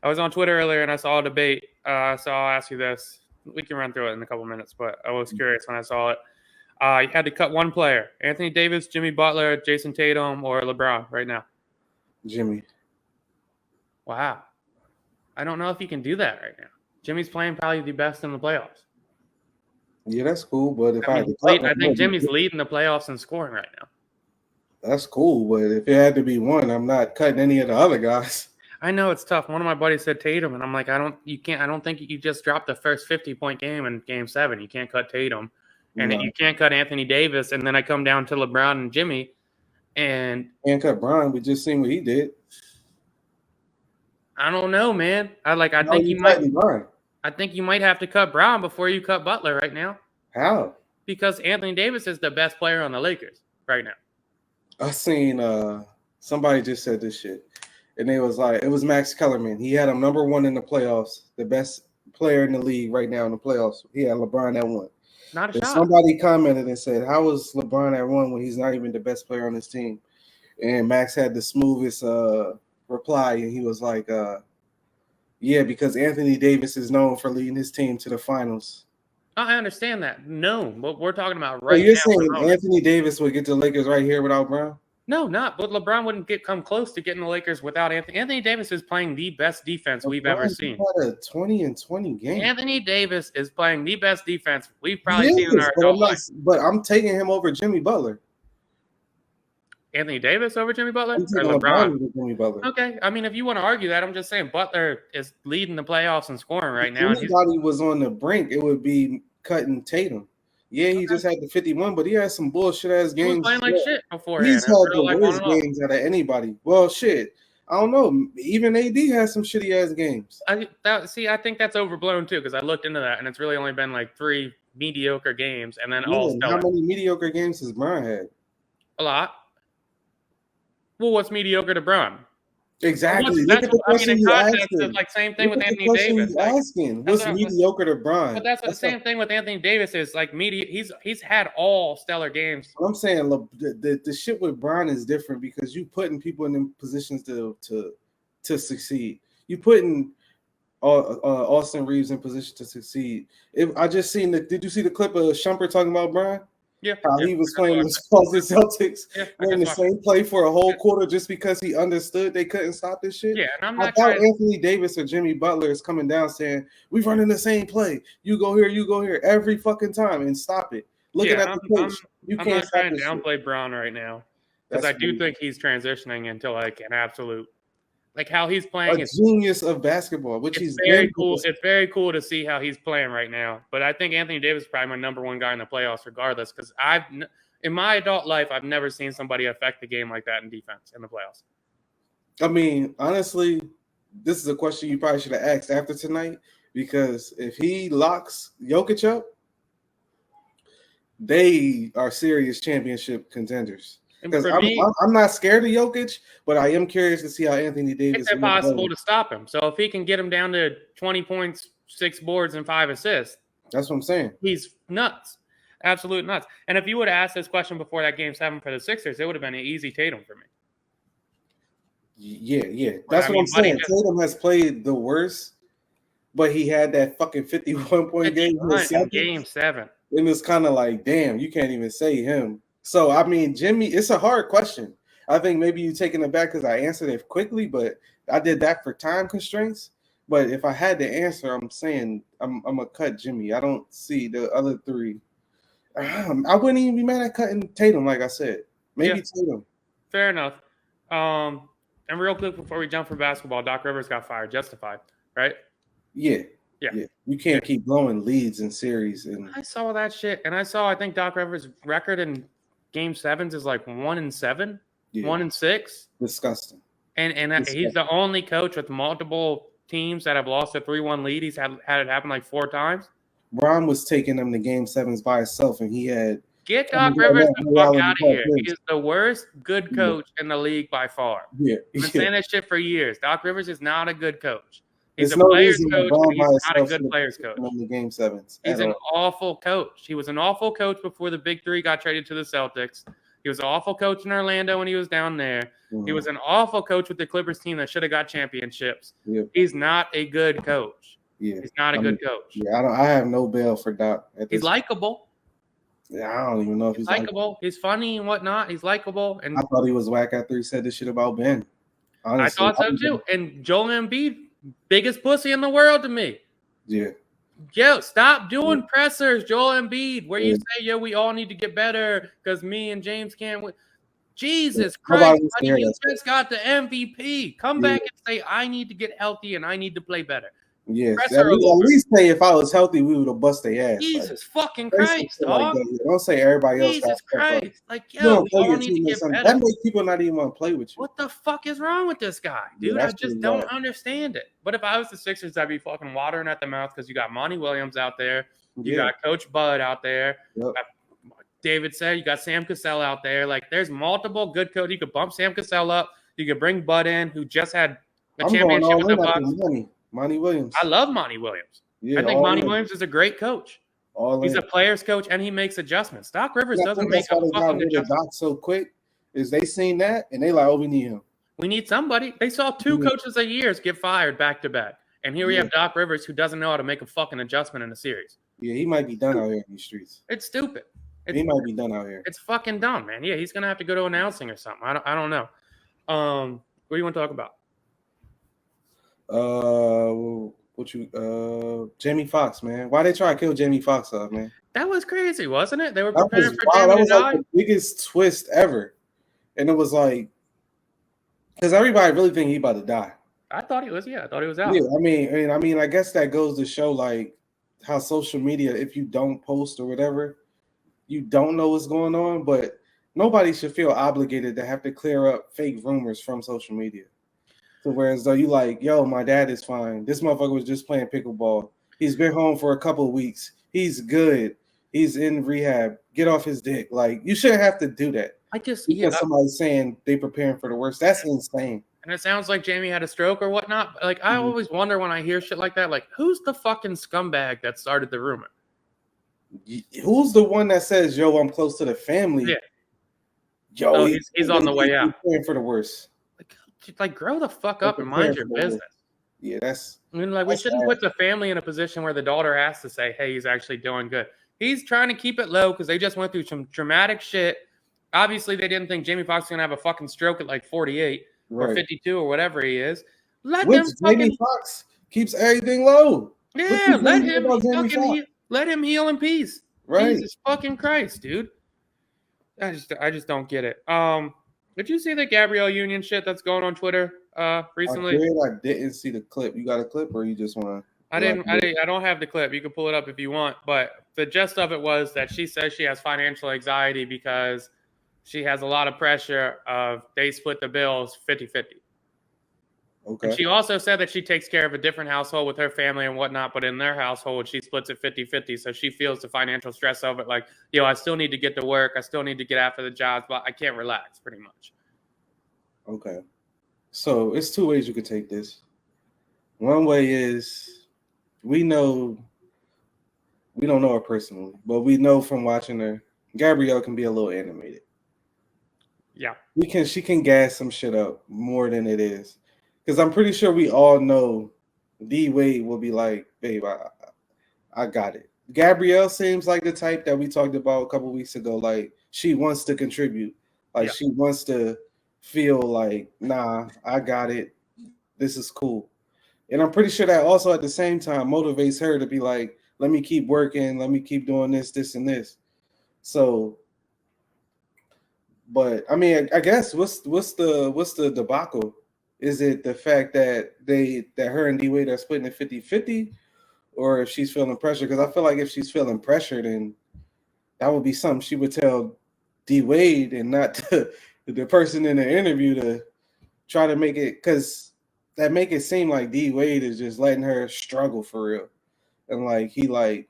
S1: was on Twitter earlier and I saw a debate, so I'll ask you this. We can run through it in a couple minutes, but I was curious when I saw it. You had to cut one player: Anthony Davis, Jimmy Butler, Jason Tatum, or LeBron right now.
S2: Jimmy.
S1: Wow. I don't know if you can do that right now. Jimmy's playing probably the best in the playoffs.
S2: Yeah, that's cool, but if
S1: I think Jimmy's leading the playoffs in scoring right now.
S2: That's cool, but if it had to be one, I'm not cutting any of the other guys.
S1: I know it's tough. One of my buddies said Tatum, and I'm like, I don't think you just dropped the first 50-point game in Game 7. You can't cut Tatum, and you can't cut Anthony Davis. And then I come down to LeBron and Jimmy, and
S2: can't cut Bron. We just seen what he did.
S1: I don't know, man. I think you might have to cut Brown before you cut Butler right now.
S2: How?
S1: Because Anthony Davis is the best player on the Lakers right now.
S2: I seen Somebody just said this shit. And it was Max Kellerman. He had him number 1 in the playoffs, the best player in the league right now in the playoffs. He had LeBron at 1.
S1: Not a shot.
S2: Somebody commented and said, how is LeBron at 1 when he's not even the best player on his team? And Max had the smoothest reply, and he was like, yeah, because Anthony Davis is known for leading his team to the finals.
S1: I understand that. No, what we're talking about
S2: right now. You're
S1: now.
S2: saying Anthony Davis would get the Lakers right here without Brown?
S1: No, not. But LeBron wouldn't come close to getting the Lakers without Anthony. Anthony Davis is playing the best defense we've ever seen.
S2: Had a 20-20 game.
S1: Anthony Davis is playing the best defense we've probably seen in our adult life.
S2: But I'm taking him over Jimmy Butler.
S1: Anthony Davis over Jimmy Butler?
S2: Or LeBron over Jimmy Butler.
S1: Okay. I mean, if you want to argue that, I'm just saying Butler is leading the playoffs in scoring right now.
S2: If anybody was on the brink, it would be cutting Tatum. Yeah, he just had the 51, but he had some bullshit ass games.
S1: He was playing like shit beforehand.
S2: He's had the worst games out of anybody. Well, shit. I don't know. Even AD has some shitty ass games.
S1: I think that's overblown too, because I looked into that and it's really only been like 3 mediocre games and then all stellar.
S2: How many mediocre games has Bron had?
S1: A lot. Well, what's mediocre to Bron?
S2: Exactly. Look at the question you asking.
S1: It's like same thing with Anthony Davis.
S2: What's mediocre to Bron?
S1: But that's the same thing with Anthony Davis is like he's had all stellar games.
S2: I'm saying the shit with Bron is different because you putting people in them positions to succeed. You putting Austin Reeves in position to succeed. Did you see the clip of Shumpert talking about Bron?
S1: Yeah,
S2: how he was playing the Boston Celtics running the same play for a whole quarter just because he understood they couldn't stop this shit.
S1: Yeah, and I'm not
S2: I doubt Anthony Davis or Jimmy Butler is coming down saying, we're running the same play. You go here every fucking time and stop it. Looking at the coach, you can't
S1: I'm not trying to
S2: downplay
S1: Bron right now because I do think he's transitioning into like an absolute, like how he's playing.
S2: A genius of basketball, which he's
S1: very cool. It's very cool to see how he's playing right now. But I think Anthony Davis is probably my number 1 guy in the playoffs, regardless. Because in my adult life, I've never seen somebody affect the game like that in defense in the playoffs.
S2: I mean, honestly, this is a question you probably should have asked after tonight. Because if he locks Jokic up, they are serious championship contenders. Because I'm not scared of Jokic, but I am curious to see how Anthony Davis.
S1: It's impossible to stop him. So if he can get him down to 20 points, 6 boards, and 5 assists,
S2: that's what I'm saying.
S1: He's nuts, absolute nuts. And if you would have asked this question before that Game 7 for the Sixers, it would have been an easy Tatum for me.
S2: Yeah. That's what I'm saying. Tatum has played the worst, but he had that fucking 51-point game
S1: in Game 7.
S2: And it's kind of like, damn, you can't even say him. So, I mean, Jimmy, it's a hard question. I think maybe you're taking it back because I answered it quickly, but I did that for time constraints. But if I had to answer, I'm saying I'm going to cut Jimmy. I don't see the other 3. I wouldn't even be mad at cutting Tatum, like I said. Maybe Tatum.
S1: Fair enough. And real quick before we jump for basketball, Doc Rivers got fired. Justified, right?
S2: Yeah. You can't keep blowing leads in series. And
S1: I saw that shit. And I think Doc Rivers' record in Game 7s is like 1-7, 1-6.
S2: Disgusting.
S1: And he's the only coach with multiple teams that have lost a 3-1 lead. He's had it happen like 4 times.
S2: Ron was taking them to Game 7s by himself, and he had
S1: get Doc Rivers the fuck out of here. He is the worst good coach in the league by far.
S2: Yeah,
S1: I've been saying that shit for years. Doc Rivers is not a good coach. He's a player's coach, and he's not a good player's coach.
S2: In the Game 7s.
S1: He's an awful coach. He was an awful coach before the Big 3 got traded to the Celtics. He was an awful coach in Orlando when he was down there. Mm-hmm. He was an awful coach with the Clippers team that should have got championships.
S2: Yep.
S1: He's not a good coach.
S2: Yeah.
S1: He's not a good coach.
S2: Yeah, I have no bail for Doc.
S1: He's likable.
S2: Yeah, I don't even know if he's
S1: likable. He's funny and whatnot. He's likable. And
S2: I thought he was whack after he said this shit about Ben. Honestly,
S1: I thought so too. And Joel Embiid, biggest pussy in the world to me.
S2: Yeah.
S1: Yo, stop doing pressers, Joel Embiid, where you say, yo, we all need to get better because me and James can't win. Jesus Christ, buddy, you just got the MVP. Come back and say, I need to get healthy and I need to play better.
S2: Yes, at least say if I was healthy, we would have bust their ass.
S1: Jesus fucking Christ, dog.
S2: Like don't say everybody else.
S1: Jesus Christ. Like, yo, we all need to get better.
S2: That makes people not even want to play with you.
S1: What the fuck is wrong with this guy? Dude, I just don't understand it. But if I was the Sixers, I'd be fucking watering at the mouth because you got Monty Williams out there. You got Coach Bud out there.
S2: Yep.
S1: David said, you got Sam Cassell out there. Like, there's multiple good coaches. You could bump Sam Cassell up. You could bring Bud in, who just had a championship with the Bucks.
S2: Monty Williams.
S1: I love Monty Williams.
S2: Yeah,
S1: I think Monty Williams is a great coach. He's a player's coach, and he makes adjustments. Doc Rivers doesn't make a fucking adjustment.
S2: Doc so quick is they seen that, and they like, oh, we need him.
S1: We need somebody. They saw 2 coaches a year get fired back to back. And here we have Doc Rivers, who doesn't know how to make a fucking adjustment in a series.
S2: Yeah, he might be done out here in these streets.
S1: It's stupid.
S2: He might be done out here.
S1: It's fucking dumb, man. Yeah, he's going to have to go to announcing or something. I don't know. What do you want to talk about?
S2: Jamie Foxx, man. Why they try to kill Jamie Foxx off, man?
S1: That was crazy, wasn't it? They were preparing for
S2: Jamie
S1: to die.
S2: Like the biggest twist ever. And it was like, because everybody really think he about to die.
S1: I thought he was, I thought he was out.
S2: Yeah, I mean, I guess that goes to show like how social media, if you don't post or whatever, you don't know what's going on, but nobody should feel obligated to have to clear up fake rumors from social media. So whereas though you like, yo, my dad is fine. This motherfucker was just playing pickleball. He's been home for a couple of weeks. He's good. He's in rehab. Get off his dick. Like, you shouldn't have to do that. Somebody's saying they preparing for the worst. That's insane.
S1: And it sounds like Jamie had a stroke or whatnot. Like, I always wonder when I hear shit like that, like, who's the fucking scumbag that started the rumor?
S2: Who's the one that says, yo, I'm close to the family?
S1: Yeah.
S2: Yo,
S1: he's on the way out.
S2: Preparing for the worst.
S1: Like, grow the fuck up and mind your business.
S2: Yeah, that's.
S1: I mean, like, we shouldn't put the family in a position where the daughter has to say, hey, he's actually doing good. He's trying to keep it low because they just went through some dramatic shit. Obviously, they didn't think Jamie Foxx was going to have a fucking stroke at like 48 or 52 or whatever he is.
S2: Jamie Foxx keeps everything low.
S1: Yeah, let him heal in peace.
S2: Right.
S1: Jesus fucking Christ, dude. I just don't get it. Did you see the Gabrielle Union shit that's going on Twitter recently?
S2: I didn't see the clip. You got a clip, or you just want to?
S1: I don't have the clip. You can pull it up if you want. But the gist of it was that she says she has financial anxiety because she has a lot of pressure of they split the bills 50-50.
S2: Okay.
S1: And she also said that she takes care of a different household with her family and whatnot, but in their household, she splits it 50-50. So she feels the financial stress of it. Like, yo, I still need to get to work. I still need to get after the jobs, but I can't relax pretty much.
S2: Okay. So it's 2 ways you could take this. One way is we don't know her personally, but we know from watching her, Gabrielle can be a little animated.
S1: Yeah.
S2: She can gas some shit up more than it is. Because I'm pretty sure we all know D Wade will be like, babe, I got it. Gabrielle seems like the type that we talked about a couple weeks ago. Like, she wants to contribute. Like, she wants to feel like, nah, I got it. This is cool. And I'm pretty sure that also at the same time motivates her to be like, let me keep working. Let me keep doing this, and this. So, but I mean, I guess what's the debacle? Is it the fact that her and D Wade are splitting it 50-50, or if she's feeling pressure? Because I feel like if she's feeling pressure, then that would be something she would tell D Wade and not the person in the interview to try to make it, because that make it seem like D Wade is just letting her struggle for real, and like he like,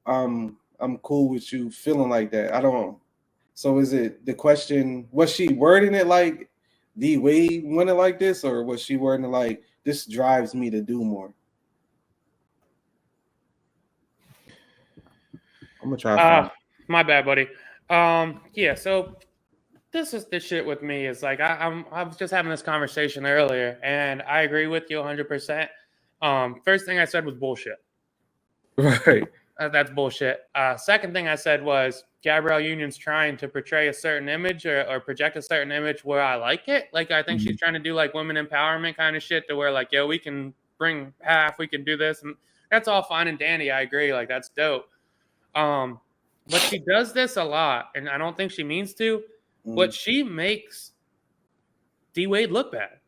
S2: I'm cool with you feeling like that. I don't. So is it the question? Was she wording it like D Wade wanted like this, or was she wording it like this drives me to do more? I'm gonna try.
S1: My bad, buddy. Yeah. So this is the shit with me. Is like I was just having this conversation earlier, and I agree with you 100%. First thing I said was bullshit.
S2: Right.
S1: That's bullshit. Second thing I said was Gabrielle Union's trying to portray a certain image or project a certain image where I like it. Like, I think she's trying to do like women empowerment kind of shit to where like, yo, we can bring half, we can do this. And that's all fine and dandy. I agree. Like, that's dope. But she does this a lot, and I don't think she means to, but she makes D Wade look bad.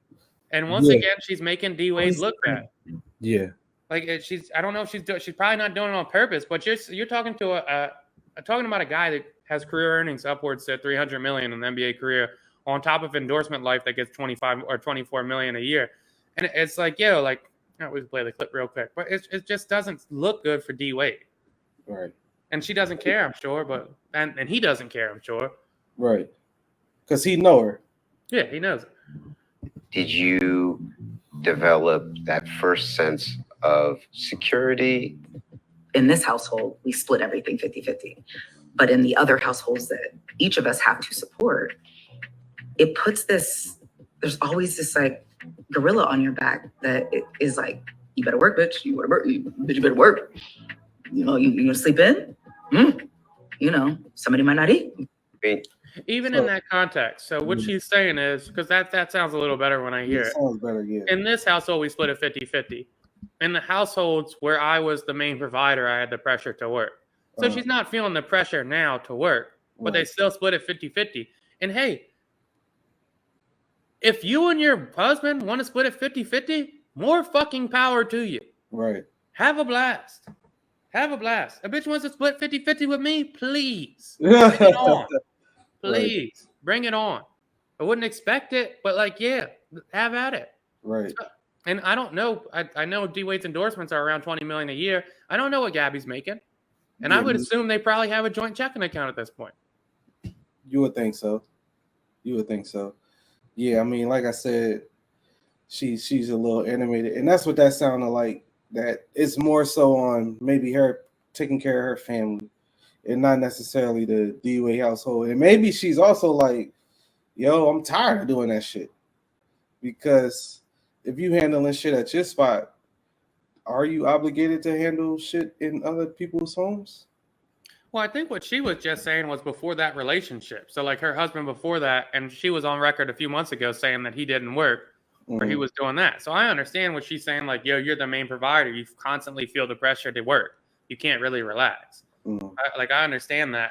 S1: And once again, she's making D Wade look bad.
S2: Yeah.
S1: Like, I don't know if she's probably not doing it on purpose, but you're talking to talking about a guy that has career earnings upwards to $300 million in the NBA career, on top of endorsement life that gets $25 or $24 million a year, and it's like, yo, like, we play the clip real quick, but it just doesn't look good for D Wade.
S2: Right.
S1: And she doesn't care, I'm sure, but and he doesn't care, I'm sure.
S2: Right. Because he know her.
S1: Yeah, he knows it.
S3: Did you develop that first sense of security?
S4: In this household, we split everything 50-50. But in the other households that each of us have to support, it puts this, there's always this like gorilla on your back that is like, you better work, bitch. You better work. Bitch, you better work. You know, you gonna sleep in? You know, somebody might not eat.
S1: Even in that context. So what she's saying is, because that sounds a little better when I hear it.
S2: Sounds better, yeah.
S1: In this household, we split it 50-50. In the households where I was the main provider, I had the pressure to work. So she's not feeling the pressure now to work, but they still split it 50-50. And hey, if you and your husband want to split it 50-50, more fucking power to you.
S2: Right.
S1: Have a blast. Have a blast. A bitch wants to split 50-50 with me? Please. Bring it on. Please. Bring it on. I wouldn't expect it, but like, yeah, have at it.
S2: Right.
S1: And I don't know. I know D Wade's endorsements are around $20 million a year. I don't know what Gabby's making. And I would assume they probably have a joint checking account at this point.
S2: You would think so. You would think so. Yeah, I mean, like I said, she's a little animated. And that's what that sounded like. That it's more so on maybe her taking care of her family and not necessarily the D Wade household. And maybe she's also like, yo, I'm tired of doing that shit. Because if you handling shit at your spot, are you obligated to handle shit in other people's homes?
S1: Well, I think what she was just saying was before that relationship. So like her husband before that, and she was on record a few months ago saying that he didn't work or he was doing that. So I understand what she's saying. Like, yo, you're the main provider. You constantly feel the pressure to work. You can't really relax. I understand that.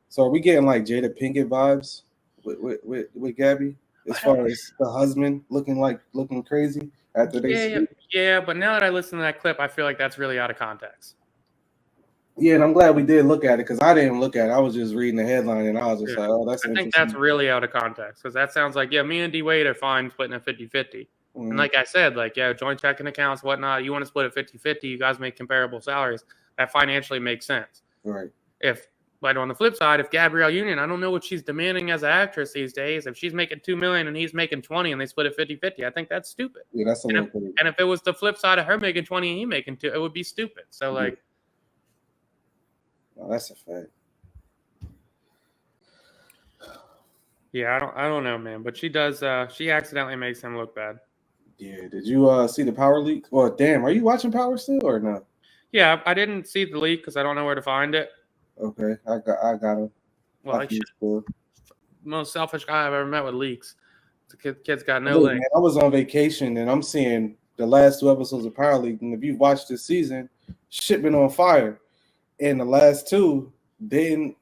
S2: So are we getting like Jada Pinkett vibes with Gabby as far as the husband looking crazy after they speak?
S1: Yeah, but now that I listen to that clip, I feel like that's really out of context.
S2: Yeah, and I'm glad we did look at it because I didn't look at it. I was just reading the headline and I was just like, oh, that's interesting.
S1: I think that's really out of context because that sounds like, yeah, me and D Wade are fine splitting it 50-50. And like I said, like, yeah, joint checking accounts, whatnot, you want to split it 50-50, you guys make comparable salaries. That financially makes sense.
S2: Right.
S1: But on the flip side, if Gabrielle Union, I don't know what she's demanding as an actress these days. If she's making $2 million and he's making 20 and they split it 50-50, I think that's stupid.
S2: Yeah, that's a little crazy.
S1: And if it was the flip side of her making 20 and he making 2, it would be stupid. So like,
S2: oh, that's a fact.
S1: Yeah, I don't know, man. But she does. She accidentally makes him look bad.
S2: Yeah. Did you see the power leak? Well, damn, are you watching Power still or no?
S1: Yeah, I didn't see the leak because I don't know where to find it.
S2: Okay, I got him.
S1: Well, most selfish guy I've ever met with leaks. The kid's got no link.
S2: Man, I was on vacation and I'm seeing the last 2 episodes of Power League, and if you've watched this season, shit been on fire. And the last 2, it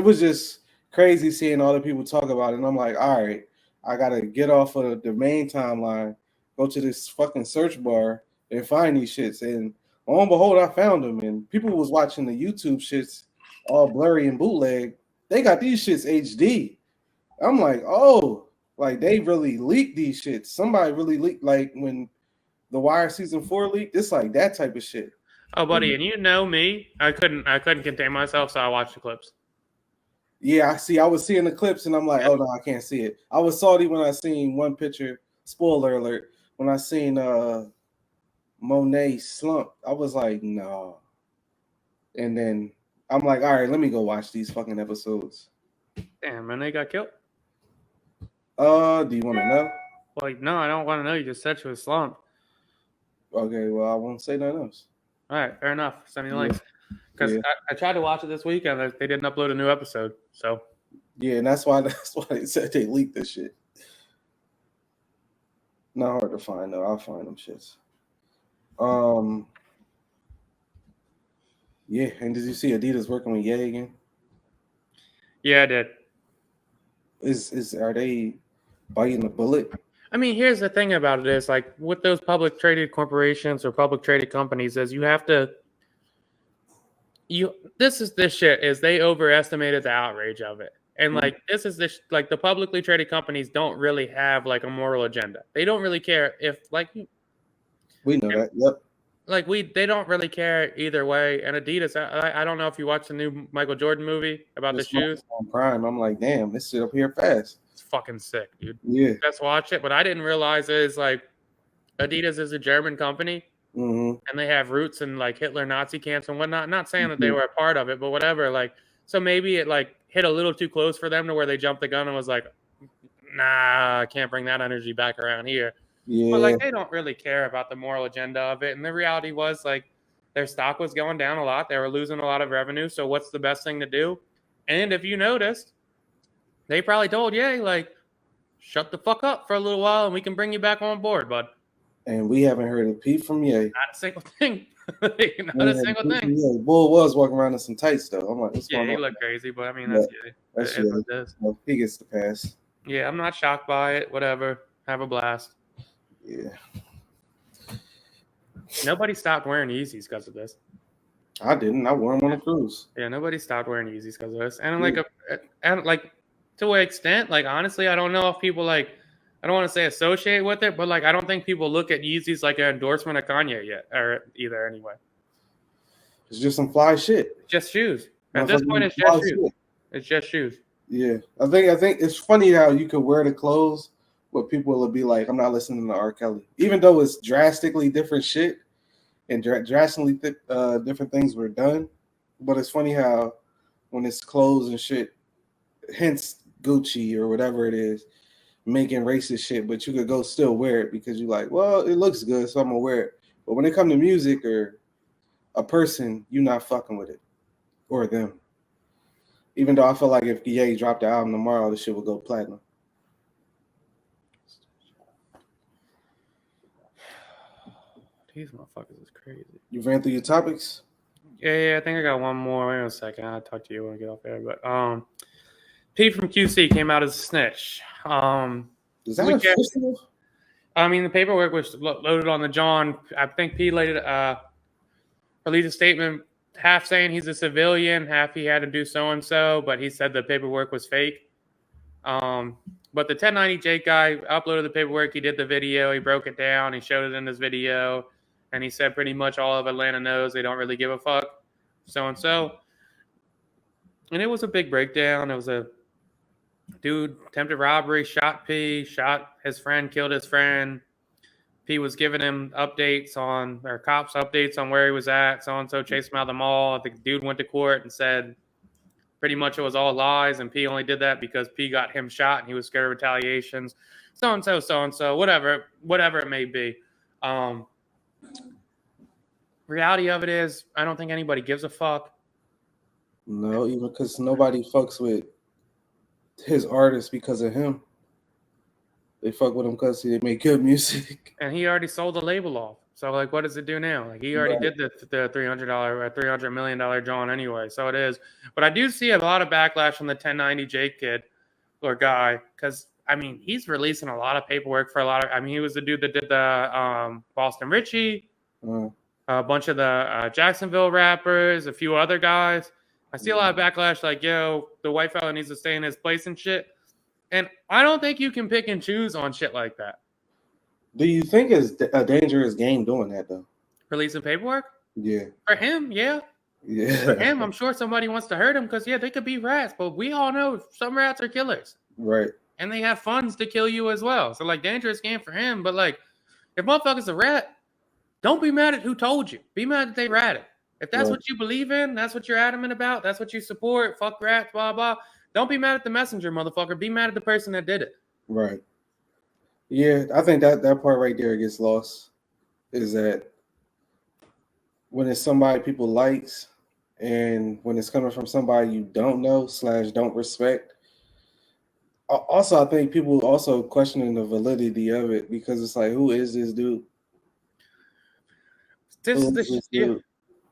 S2: was just crazy seeing all the people talk about it. And I'm like, all right, I gotta get off of the main timeline, go to this fucking search bar and find these shits. And lo and behold, I found them. And people was watching the YouTube shits all blurry and bootleg. They got these shits HD. I'm like, oh, like they really leaked these shits. Somebody really leaked, like when The Wire season 4 leaked. It's like that type of shit.
S1: Oh, buddy, and you know me, I couldn't contain myself, so I watched the clips.
S2: Yeah, I was seeing the clips, and I'm like, oh no, I can't see it. I was salty when I seen one picture. Spoiler alert! When I seen Monet slump, I was like, no. And then I'm like, all right, let me go watch these fucking episodes.
S1: Damn, Monet got killed.
S2: Do you want to know?
S1: Well, no, I don't want to know. You just said she was slumped.
S2: Okay, well, I won't say nothing else.
S1: All right, fair enough. Send me the links. Because I tried to watch it this weekend. They didn't upload a new episode. So
S2: yeah, and that's why they said they leaked this shit. Not hard to find though. I'll find them shits. Yeah, and did you see Adidas working with Ye again?
S1: Yeah, I did.
S2: Are they biting the bullet?
S1: I mean, here's the thing about it is like with those public traded corporations or public traded companies is this shit is they overestimated the outrage of it. And like like the publicly traded companies don't really have like a moral agenda. They don't really care if like
S2: we know that. Yep.
S1: like they don't really care either way. And Adidas, I don't know if you watched the new Michael Jordan movie about the shoes.
S2: On Prime, I'm like, damn, this shit up here fast.
S1: It's fucking sick, dude.
S2: Yeah.
S1: Let's watch it. But I didn't realize is like Adidas is a German company, and they have roots in like Hitler Nazi camps and whatnot. Not saying that they were a part of it, but whatever. Like, so maybe it like hit a little too close for them to where they jumped the gun and was like, nah, I can't bring that energy back around here.
S2: Yeah.
S1: But like they don't really care about the moral agenda of it. And the reality was like their stock was going down a lot. They were losing a lot of revenue. So what's the best thing to do? And if you noticed, they probably told Ye, like, shut the fuck up for a little while and we can bring you back on board, bud.
S2: And we haven't heard a peep from Ye.
S1: Not a single thing. Not a single thing.
S2: Bull was walking around in some tights though. I'm like,
S1: yeah, he looked crazy, but I mean, that's Ye.
S2: Well, he gets the pass.
S1: Yeah, I'm not shocked by it. Whatever. Have a blast.
S2: Yeah.
S1: Nobody stopped wearing Yeezys because of this.
S2: I didn't. I wore them on a cruise.
S1: Yeah, nobody stopped wearing Yeezys because of this. And like to an extent, like honestly, I don't know if people like I don't want to say associate with it, but like I don't think people look at Yeezys like an endorsement of Kanye yet or either anyway.
S2: It's just some fly shit.
S1: It's just shoes. At this point, it's just shoes. It's just shoes.
S2: Yeah. I think it's funny how you could wear the clothes where people will be like, I'm not listening to R. Kelly. Even though it's drastically different shit and drastically different things were done. But it's funny how when it's clothes and shit, hence Gucci or whatever it is, making racist shit, but you could go still wear it because you're like, well, it looks good, so I'm gonna wear it. But when it comes to music or a person, you're not fucking with it or them. Even though I feel like if Ye dropped the album tomorrow, the shit would go platinum.
S1: These motherfuckers is crazy.
S2: You ran through your topics?
S1: Yeah, I think I got one more. Wait a second. I'll talk to you when I get off there. But P from QC came out as a snitch.
S2: Is that official?
S1: I mean, the paperwork was loaded on the John. I think P released a statement, half saying he's a civilian, half he had to do so-and-so, but he said the paperwork was fake. But the 1090 Jake guy uploaded the paperwork. He did the video. He broke it down. He showed it in his video. And he said pretty much all of Atlanta knows they don't really give a fuck, so-and-so. And it was a big breakdown. It was a dude, attempted robbery, shot P, shot his friend, killed his friend. P was giving him cops updates on where he was at. So-and-so chased him out of the mall. The dude went to court and said pretty much it was all lies. And P only did that because P got him shot and he was scared of retaliations. So-and-so, whatever it may be. Reality of it is, I don't think anybody gives a fuck.
S2: No, even because nobody fucks with his artists because of him. They fuck with him because they make good music.
S1: And he already sold the label off. So, like, what does it do now? Like, he already did the $300 million John anyway. So it is. But I do see a lot of backlash from the 1090 Jake kid or guy because, I mean, he's releasing a lot of paperwork for a lot of. I mean, he was the dude that did the Boston Richie, a bunch of the Jacksonville rappers, a few other guys. I see a lot of backlash like, yo, the white fella needs to stay in his place and shit. And I don't think you can pick and choose on shit like that.
S2: Do you think it's a dangerous game doing that, though?
S1: Releasing paperwork?
S2: Yeah.
S1: For him, yeah.
S2: Yeah.
S1: For him, I'm sure somebody wants to hurt him because, yeah, they could be rats. But we all know some rats are killers.
S2: Right.
S1: And they have funds to kill you as well. So, like, dangerous game for him. But, like, if motherfucker's a rat, don't be mad at who told you. Be mad that they ratted. If that's what you believe in, that's what you're adamant about, that's what you support, fuck rats, blah, blah. Don't be mad at the messenger, motherfucker. Be mad at the person that did it.
S2: Right. Yeah, I think that part right there gets lost. Is that when it's somebody people likes and when it's coming from somebody you don't know / don't respect. Also, I think people also questioning the validity of it because it's like, who is this dude?
S1: This is the shit.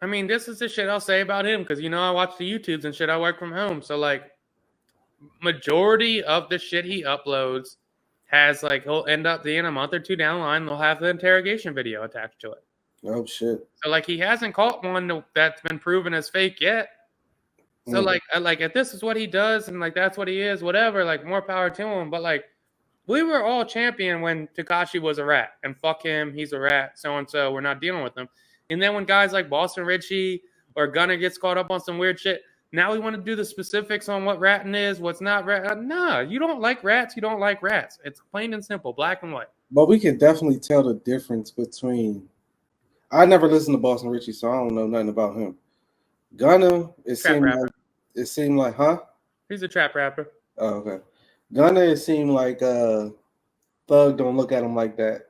S1: I mean, this is the shit I'll say about him because, you know, I watch the YouTubes and shit. I work from home. So, like, majority of the shit he uploads has, like, he'll end up being a month or two down the line. They'll have the interrogation video attached to it.
S2: Oh, shit.
S1: So, like, he hasn't caught one that's been proven as fake yet. So, like, if this is what he does and, like, that's what he is, whatever, like, more power to him. But, like, we were all champion when Tekashi was a rat. And fuck him, he's a rat, so-and-so, we're not dealing with him. And then when guys like Boston Richie or Gunner gets caught up on some weird shit, now we want to do the specifics on what ratting is, what's not rat. Nah, you don't like rats, you don't like rats. It's plain and simple, black and white.
S2: But we can definitely tell the difference between. I never listened to Boston Richie, so I don't know nothing about him. Gunna, it seemed like, huh?
S1: He's a trap rapper.
S2: Oh, okay. Gunna, it seemed like Thug don't look at him like that.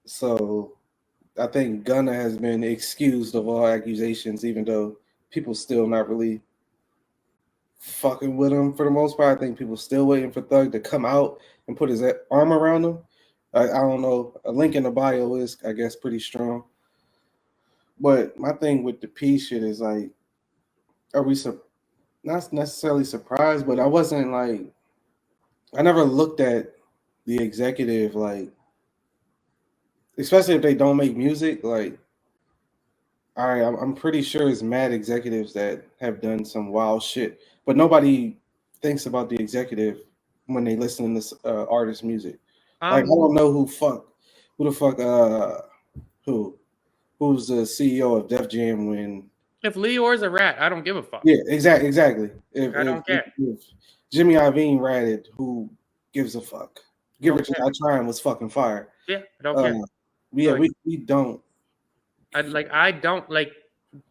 S2: So I think Gunna has been excused of all accusations, even though people still not really fucking with him for the most part. I think people still waiting for Thug to come out and put his arm around him. I don't know. A link in the bio is, I guess, pretty strong. But my thing with the P shit is like, are we not necessarily surprised, but I wasn't like, I never looked at the executive like, especially if they don't make music. Like, all right, I'm pretty sure it's mad executives that have done some wild shit, but nobody thinks about the executive when they listen to this artist music. Like, I don't know who's the CEO of Def Jam when.
S1: If Leor's a rat, I don't give a fuck.
S2: Yeah, exactly.
S1: I don't care.
S2: If Jimmy Iovine ratted, who gives a fuck? Give Rich I Trying was fucking fire.
S1: Yeah, I don't care.
S2: Yeah, we don't.
S1: I don't like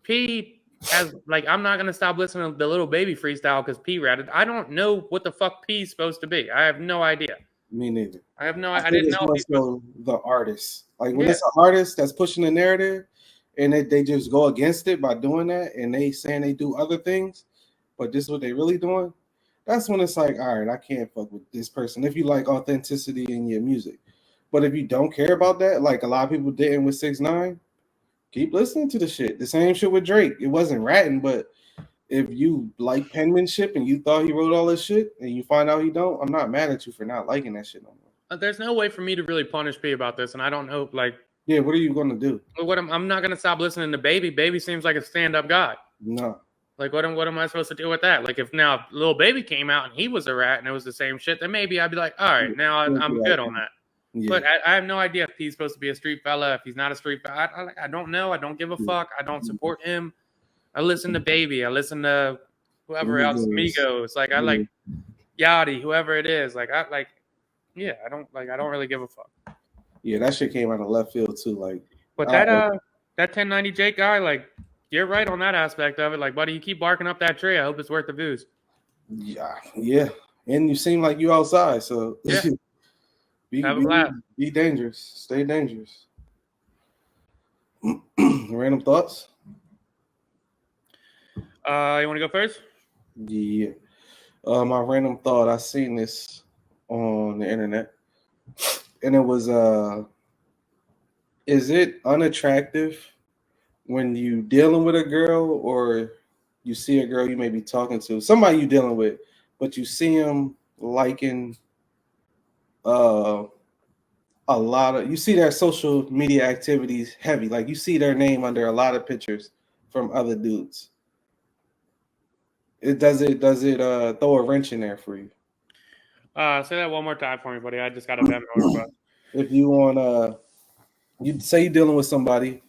S1: P as like I'm not gonna stop listening to the Little Baby freestyle because P ratted. I don't know what the fuck P's supposed to be. I have no idea.
S2: Me neither.
S1: I didn't know
S2: he's the artist. Like when it's an artist that's pushing the narrative and they just go against it by doing that and they saying they do other things, but this is what they really doing. That's when it's like, all right, I can't fuck with this person if you like authenticity in your music. But if you don't care about that, like a lot of people didn't with 6ix9ine, keep listening to the shit. The same shit with Drake. It wasn't ratting, but if you like penmanship and you thought he wrote all this shit and you find out he don't, I'm not mad at you for not liking that shit no more.
S1: There's no way for me to really punish P about this, and I don't know, like...
S2: Yeah, what are you going to do?
S1: I'm not going to stop listening to Baby. Baby seems like a stand-up guy.
S2: No.
S1: Like, what am I supposed to do with that? Like, if now Lil Baby came out and he was a rat and it was the same shit, then maybe I'd be like, all right, now I'm good on that. Yeah. But I have no idea if he's supposed to be a street fella, if he's not a street fella. I don't know. I don't give a fuck. I don't support him. I listen to Baby. I listen to whoever else, Migos. Like, I like Yachty, whoever it is. Like, I don't really give a fuck.
S2: Yeah, that shit came out of left field too. Like,
S1: but that 1090 Jake guy, like, you're right on that aspect of it. Like, buddy, you keep barking up that tree. I hope it's worth the views.
S2: Yeah. And you seem like you outside, so
S1: yeah.
S2: Be dangerous. Stay dangerous. Random thoughts?
S1: You want to go first?
S2: Yeah. My random thought, I seen this on the internet. And it was, is it unattractive when you dealing with a girl or you see a girl you may be talking to, somebody you dealing with, but you see them liking a lot of, you see their social media activities heavy, like you see their name under a lot of pictures from other dudes. Does it throw a wrench in there for you?
S1: Say that one more time for me, buddy. I just got a bad number.
S2: If you want you say you're dealing with somebody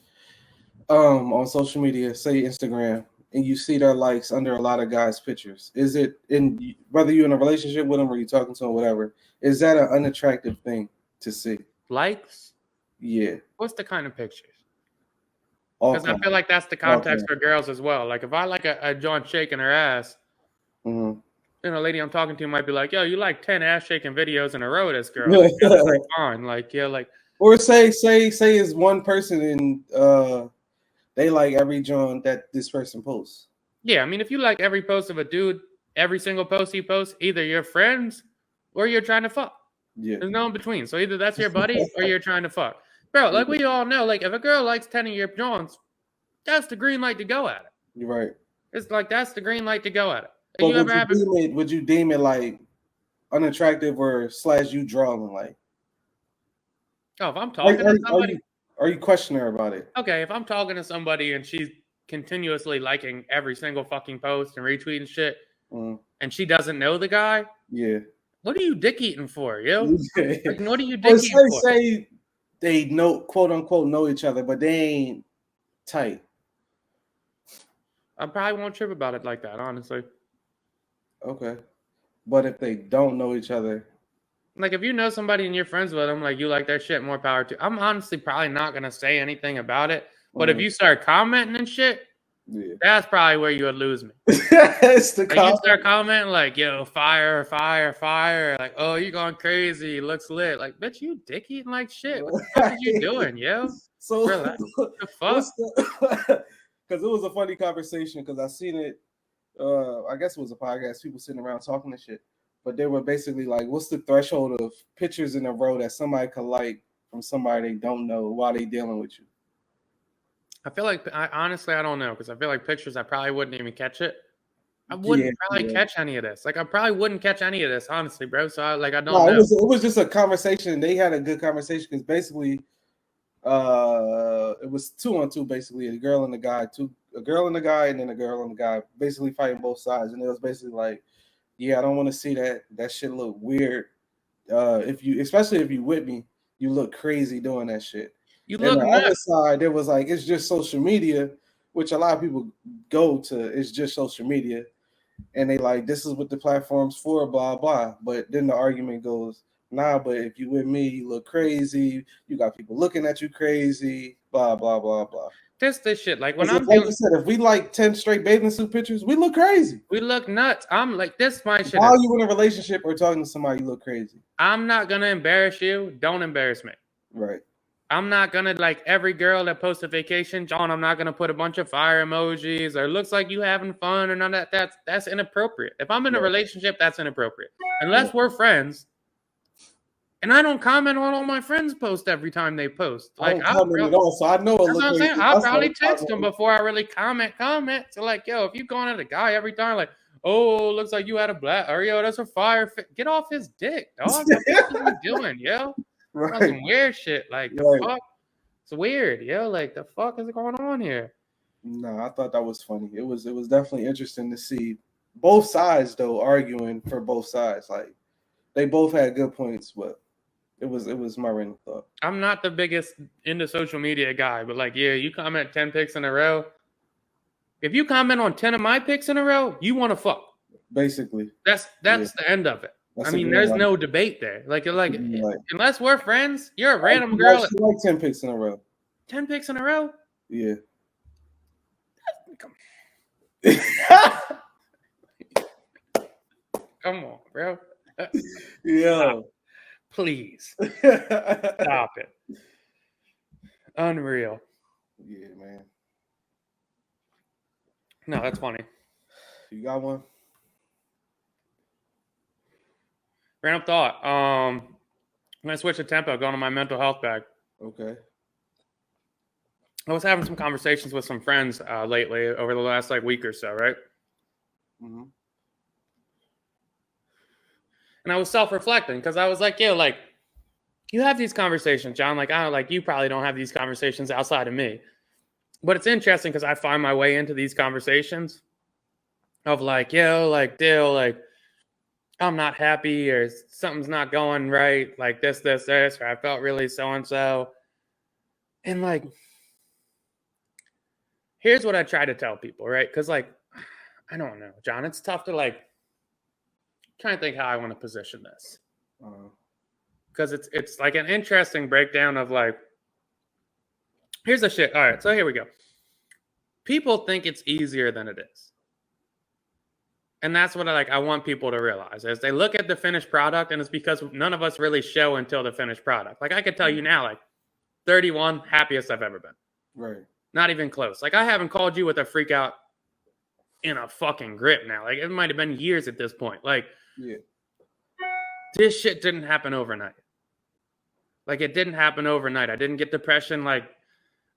S2: on social media, say Instagram, and you see their likes under a lot of guys' pictures, is it, in whether you're in a relationship with them or you're talking to them, whatever, is that an unattractive thing to see?
S1: Likes?
S2: Yeah.
S1: What's the kind of pictures? Because I feel like that's the context for girls as well. Like if I like a John shaking her ass, then a lady I'm talking to might be like, "Yo, you like 10 ass shaking videos in a row, this girl." Like, that's like fine. Like, yeah, like. Or
S2: say it's one person and they like every John that this person posts.
S1: Yeah, I mean, if you like every post of a dude, every single post he posts, either you're friends or you're trying to fuck.
S2: Yeah.
S1: There's no in between. So either that's your buddy or you're trying to fuck. Bro, like we all know, like if a girl likes 10 of your Johns, that's the green light to go at it.
S2: You're right.
S1: It's like that's the green light to go at it.
S2: But would you deem it like unattractive or / you drawing like?
S1: Oh, if I'm talking to somebody,
S2: are you questioning her about it?
S1: Okay, if I'm talking to somebody and she's continuously liking every single fucking post and retweeting shit, and she doesn't know the guy,
S2: yeah.
S1: What are you dick eating for, yo? Like, what are you dick eating for?
S2: Say they know, quote unquote, know each other, but they ain't tight.
S1: I probably won't trip about it like that, honestly.
S2: Okay. But if they don't know each other,
S1: like if you know somebody and you're friends with them, like you like their shit, more power to. I'm honestly probably not gonna say anything about it. But if you start commenting and shit, that's probably where you would lose me.
S2: It's the
S1: like you start commenting like, yo, fire, fire, fire. Like, oh, you going crazy. Looks lit. Like, bitch, you dick eating like shit. What the fuck are you doing, yo?
S2: So
S1: relax. What the fuck?
S2: Because it was a funny conversation because I seen it. I guess it was a podcast, people sitting around talking and shit. But they were basically like, what's the threshold of pictures in a row that somebody could like from somebody they don't know while they dealing with you?
S1: I feel like, honestly, I don't know. Because I feel like pictures, I probably wouldn't even catch it. I wouldn't probably catch any of this. Like, I probably wouldn't catch any of this, honestly, bro. So, I don't know.
S2: It was just a conversation. They had a good conversation because basically, it was 2-on-2, basically. A girl and a guy, a girl and a guy, and then a girl and a guy, basically fighting both sides. And it was basically like, yeah, I don't want to see that. That shit look weird. Especially if you with me, you look crazy doing that shit.
S1: You look
S2: on the other side, there was like, it's just social media, which a lot of people go to. It's just social media. And they like, this is what the platform's for, blah, blah. But then the argument goes, nah, but if you with me, you look crazy. You got people looking at you crazy, blah, blah, blah, blah.
S1: This shit. Like when I'm
S2: like you said, if we like 10 straight bathing suit pictures, we look crazy.
S1: We look nuts. I'm like, this my shit.
S2: While you in a relationship or talking to somebody, you look crazy.
S1: I'm not gonna embarrass you. Don't embarrass me.
S2: Right.
S1: I'm not gonna like every girl that posts a vacation, John. I'm not gonna put a bunch of fire emojis or looks like you having fun or none of that. That's inappropriate. If I'm in a relationship, that's inappropriate. Unless we're friends. And I don't comment on all my friends' posts every time they post. Like
S2: I don't comment at all, so I know.
S1: That's what I'm saying. I'll probably text them before I really comment. So like, yo, if you going at a guy every time, like, oh, looks like you had a black, or yo, that's a fire. Get off his dick, dog. What are you doing, yo?
S2: Right.
S1: Some weird shit. Like the fuck. It's weird, yo. Like the fuck is going on here?
S2: No, I thought that was funny. It was definitely interesting to see both sides though arguing for both sides. Like they both had good points, but it was my random thought.
S1: I'm not the biggest into social media guy, but like, yeah, you comment 10 pics in a row. If you comment on 10 of my pics in a row, you want to fuck.
S2: Basically.
S1: That's the end of it. I mean, there's no debate there. Like unless we're friends, you're a random girl.
S2: She like 10 pics in a row.
S1: 10 pics in a row?
S2: Yeah.
S1: Come on, bro.
S2: Yeah.
S1: Please. Stop it. Unreal.
S2: Yeah, man.
S1: No, that's funny.
S2: You got one?
S1: Random thought. I'm gonna switch the tempo, going to my mental health bag.
S2: Okay.
S1: I was having some conversations with some friends lately over the last week or so, right?
S2: Mm-hmm.
S1: And I was self-reflecting because I was like, yo, like, you have these conversations, John. Like, I don't like you probably don't have these conversations outside of me. But it's interesting because I find my way into these conversations of like, yo, like, Dill, like, I'm not happy or something's not going right. Like this, or I felt really so-and-so. And like, here's what I try to tell people, right? Because like, I don't know, John, it's tough to like, trying to think how I want to position this. Because it's like an interesting breakdown of like, here's the shit. All right, so here we go. People think it's easier than it is. And that's what I want people to realize as they look at the finished product, and it's because none of us really show until the finished product. Like I could tell you now, like 31, happiest I've ever been.
S2: Right.
S1: Not even close. Like I haven't called you with a freak out in a fucking grip now. Like it might have been years at this point. Like,
S2: yeah, this
S1: shit didn't happen overnight. Like it didn't happen overnight. I didn't get depression. Like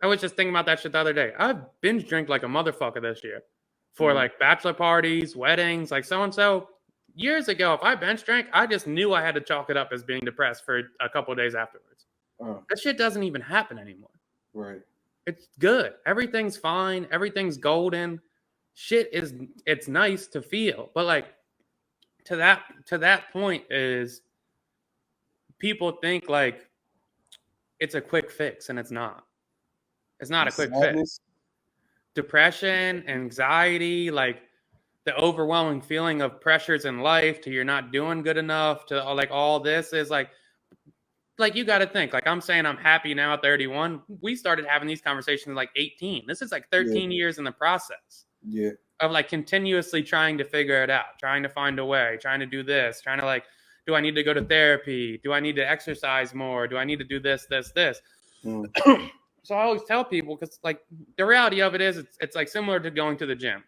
S1: I was just thinking about that shit the other day. I binge drank like a motherfucker this year. For like bachelor parties, weddings, like so-and-so. Years ago, if I bench drank, I just knew I had to chalk it up as being depressed for a couple of days afterwards. That shit doesn't even happen anymore.
S2: Right.
S1: It's good. Everything's fine. Everything's golden. It's nice to feel. But like to that point is people think like it's a quick fix and it's not. It's not a quick fix. depression, anxiety, like the overwhelming feeling of pressures in life to you're not doing good enough to like all this is like you got to think like I'm saying I'm happy now at 31. We started having these conversations like 18. This is like 13 years in the process.
S2: Yeah.
S1: Of like continuously trying to figure it out, trying to find a way, trying to do this, trying to like, do I need to go to therapy? Do I need to exercise more? Do I need to do this? So I always tell people, because like the reality of it is it's like similar to going to the gym.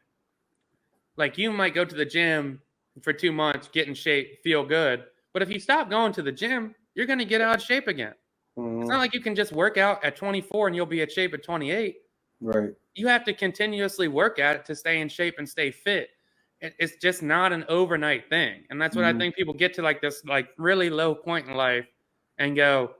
S1: Like you might go to the gym for 2 months, get in shape, feel good. But if you stop going to the gym, you're going to get out of shape again. It's not like you can just work out at 24 and you'll be in shape at 28.
S2: Right.
S1: You have to continuously work at it to stay in shape and stay fit. It's just not an overnight thing. And that's what I think people get to like this like really low point in life and go,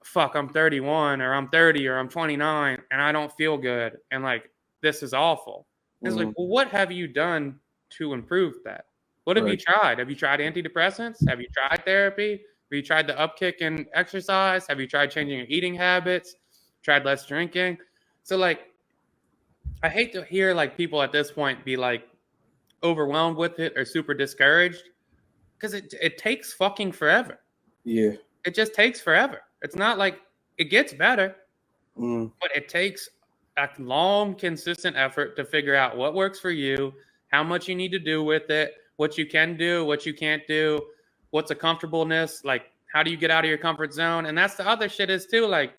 S1: fuck, I'm 31 or I'm 30 or I'm 29 and I don't feel good. And like, this is awful. It's like, well, what have you done to improve that? What have you tried? Have you tried antidepressants? Have you tried therapy? Have you tried the upkick in exercise? Have you tried changing your eating habits? Tried less drinking? So like, I hate to hear like people at this point be like overwhelmed with it or super discouraged because it takes fucking forever.
S2: Yeah.
S1: It just takes forever. It's not like it gets better, but it takes a long, consistent effort to figure out what works for you, how much you need to do with it, what you can do, what you can't do, what's a comfortableness, like how do you get out of your comfort zone? And that's the other shit is too, like,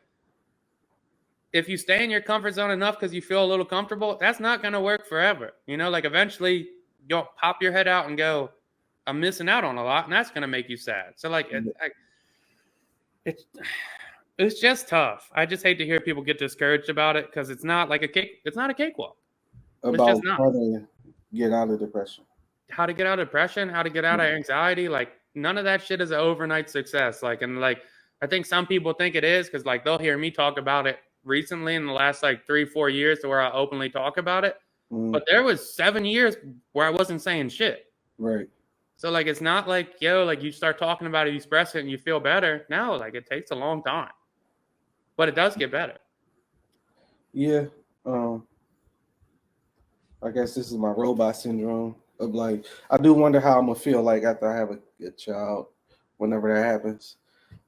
S1: if you stay in your comfort zone enough because you feel a little comfortable, that's not going to work forever. You know, like eventually you'll pop your head out and go, I'm missing out on a lot. And that's going to make you sad. So like, it's just tough. I just hate to hear people get discouraged about it because it's not like a cake. It's not a cakewalk.
S2: About how to get out of depression.
S1: How to get out of depression, how to get out of anxiety. Like none of that shit is an overnight success. Like, and like, I think some people think it is because like they'll hear me talk about it recently in the last like 3-4 years to where I openly talk about it. But there was 7 years where I wasn't saying shit.
S2: Right.
S1: So like, it's not like, yo, like you start talking about it, you express it and you feel better. No, like it takes a long time, but it does get better.
S2: Yeah. I guess this is my robot syndrome of like, I do wonder how I'm gonna feel like after I have a child, whenever that happens.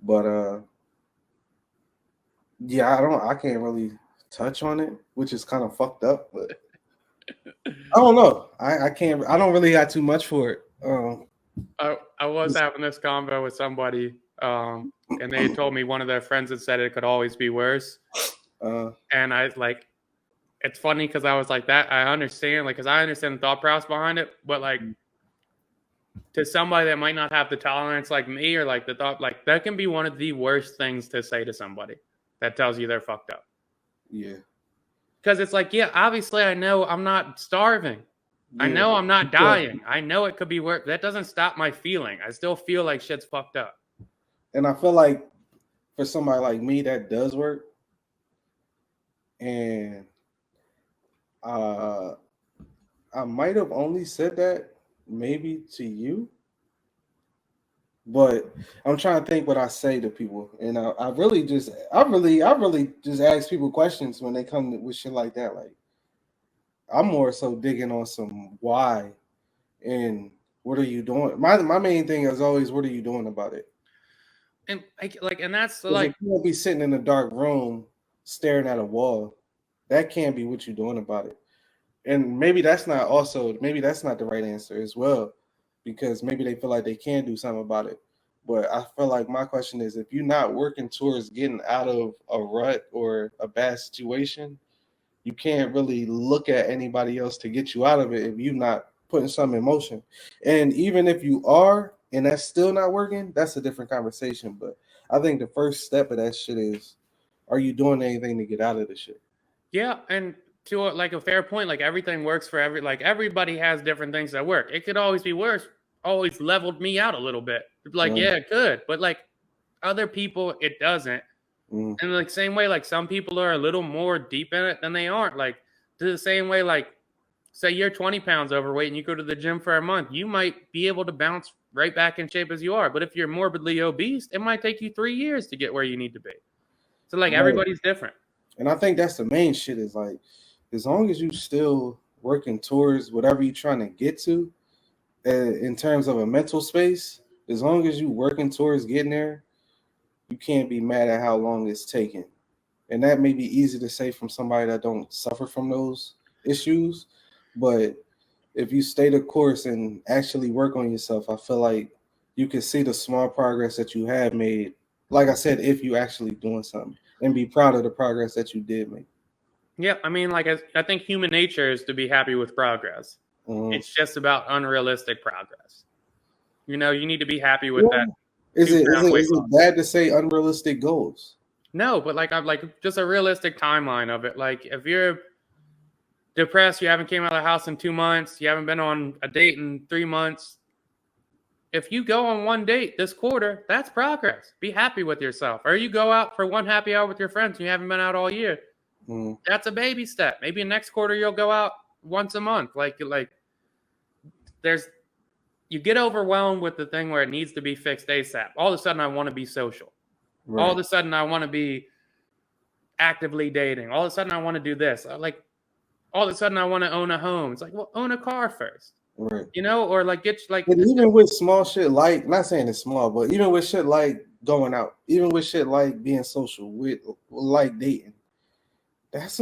S2: But yeah, I can't really touch on it, which is kind of fucked up, but I don't know. I don't really got too much for it.
S1: I was having this convo with somebody, and they told me one of their friends had said it could always be worse. And I like, it's funny because I was like that. I understand, like, because I understand the thought process behind it, but like, to somebody that might not have the tolerance like me or like the thought, like that can be one of the worst things to say to somebody that tells you they're fucked up.
S2: Yeah.
S1: Because it's like, yeah, obviously I know I'm not starving. Yeah. I know I'm not dying. I know it could be worse. That doesn't stop my feeling. I still feel like shit's fucked up.
S2: And I feel like for somebody like me, that does work. And I might have only said that maybe to you, but I'm trying to think what I say to people. And I really just ask people questions when they come with shit like that. Like, I'm more so digging on some why and what are you doing? My main thing is always, what are you doing about it?
S1: And and that's like,
S2: you won't be sitting in a dark room staring at a wall. That can't be what you're doing about it. And maybe that's not the right answer as well, because maybe they feel like they can do something about it. But I feel like my question is, if you're not working towards getting out of a rut or a bad situation, you can't really look at anybody else to get you out of it if you're not putting something in motion. And even if you are, and that's still not working, that's a different conversation. But I think the first step of that shit is, are you doing anything to get out of the shit?
S1: Yeah, and to like a fair point, like everything works for everybody has different things that work. It could always be worse. Always leveled me out a little bit. Like, yeah, it could, but like other people, it doesn't. And like same way, like some people are a little more deep in it than they aren't. Like the same way, like say you're 20 pounds overweight and you go to the gym for a month, you might be able to bounce right back in shape as you are. But if you're morbidly obese, it might take you 3 years to get where you need to be. So like everybody's different.
S2: And I think that's the main shit is like, as long as you still working towards whatever you're trying to get to, in terms of a mental space, as long as you working towards getting there, you can't be mad at how long it's taking. And that may be easy to say from somebody that don't suffer from those issues, but if you stay the course and actually work on yourself, I feel like you can see the small progress that you have made. Like I said, if you actually doing something, and be proud of the progress that you did make.
S1: Yeah, I mean, like I think human nature is to be happy with progress.
S2: Mhm.
S1: It's just about unrealistic progress. You know, you need to be happy with that.
S2: Is it
S1: 2-pound weight loss.
S2: bad to say unrealistic goals?
S1: No, but like I'm like just a realistic timeline of it. Like if you're depressed, you haven't came out of the house in 2 months, you haven't been on a date in 3 months. If you go on one date this quarter, that's progress. Be happy with yourself. Or you go out for one happy hour with your friends and you haven't been out all year. That's a baby step. Maybe next quarter you'll go out once a month. Like there's you get overwhelmed with the thing where it needs to be fixed ASAP. All of a sudden I want to be social.
S2: Right.
S1: All of a sudden I want to be actively dating. All of a sudden I want to do this. Like all of a sudden I want to own a home. It's like, well, own a car first.
S2: Right.
S1: You know, or like get like
S2: But even with small shit like, not saying it's small, but even with shit like going out, even with shit like being social, with like dating, that's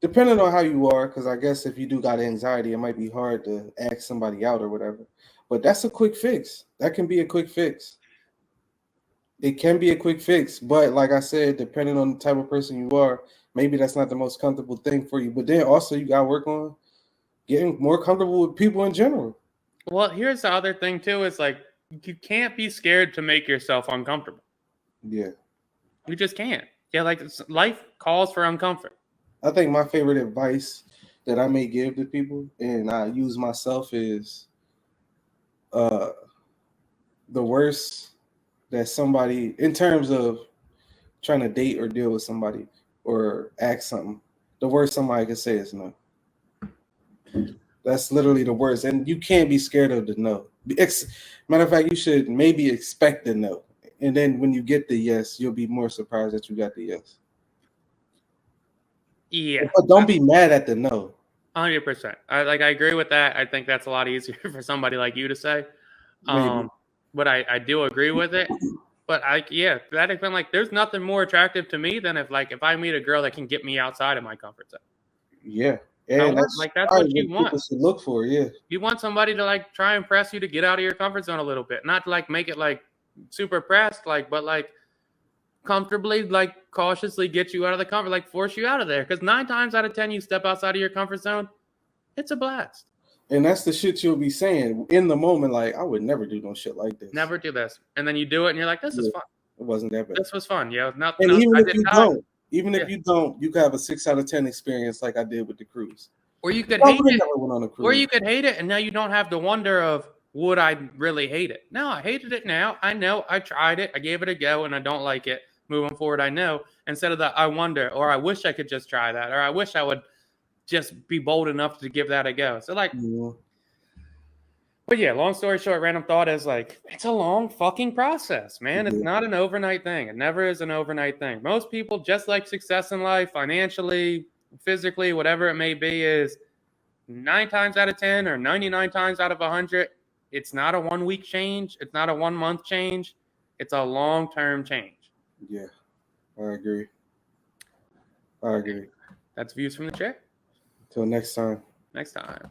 S2: depending on how you are, because I guess if you do got anxiety, it might be hard to ask somebody out or whatever. But that's a quick fix. That can be a quick fix. It can be a quick fix, but like I said, depending on the type of person you are, maybe that's not the most comfortable thing for you. But then also you got to work on getting more comfortable with people in general.
S1: Well, here's the other thing too, is like you can't be scared to make yourself uncomfortable.
S2: Yeah.
S1: You just can't. Yeah, like life calls for uncomfort.
S2: I think my favorite advice that I may give to people, and I use myself, is the worst that somebody, in terms of trying to date or deal with somebody or ask something, the worst somebody could say is no. That's literally the worst. And you can't be scared of the no. Matter of fact, you should maybe expect the no. And then when you get the yes, you'll be more surprised that you got the yes.
S1: Yeah.
S2: But don't be mad at the no.
S1: 100%. I agree with that. I think that's a lot easier for somebody like you to say. But I do agree with it. But that has been like, there's nothing more attractive to me than if I meet a girl that can get me outside of my comfort zone.
S2: Yeah. And that's
S1: what you want.
S2: To look for, yeah.
S1: You want somebody to try and press you to get out of your comfort zone a little bit, not to make it super pressed, but comfortably, cautiously get you out of the comfort, force you out of there. Because 9 times out of 10, you step outside of your comfort zone, it's a blast.
S2: And that's the shit you'll be saying in the moment. Like, I would never do no shit like this.
S1: Never do this, and then you do it, and you're like, "This is fun."
S2: It wasn't that bad.
S1: This was fun, yeah.
S2: Even if you don't, you could have a 6 out of 10 experience like I did with the cruise.
S1: Or you could hate it.
S2: Never went on a cruise.
S1: Or you could hate it, and now you don't have the wonder of, would I really hate it? No, I hated it now. I know. I tried it. I gave it a go, and I don't like it. Moving forward, I know. Instead of that, I wonder, or I wish I could just try that, or I wish I would just be bold enough to give that a go. So But yeah, long story short, random thought is it's a long fucking process, man. It's not an overnight thing. It never is an overnight thing. Most people, just like success in life, financially, physically, whatever it may be, is 9 times out of 10 or 99 times out of 100. It's not a 1 week change. It's not a 1 month change. It's a long-term change.
S2: Yeah, I agree.
S1: That's Views from the Chair.
S2: Till next time.
S1: Next time.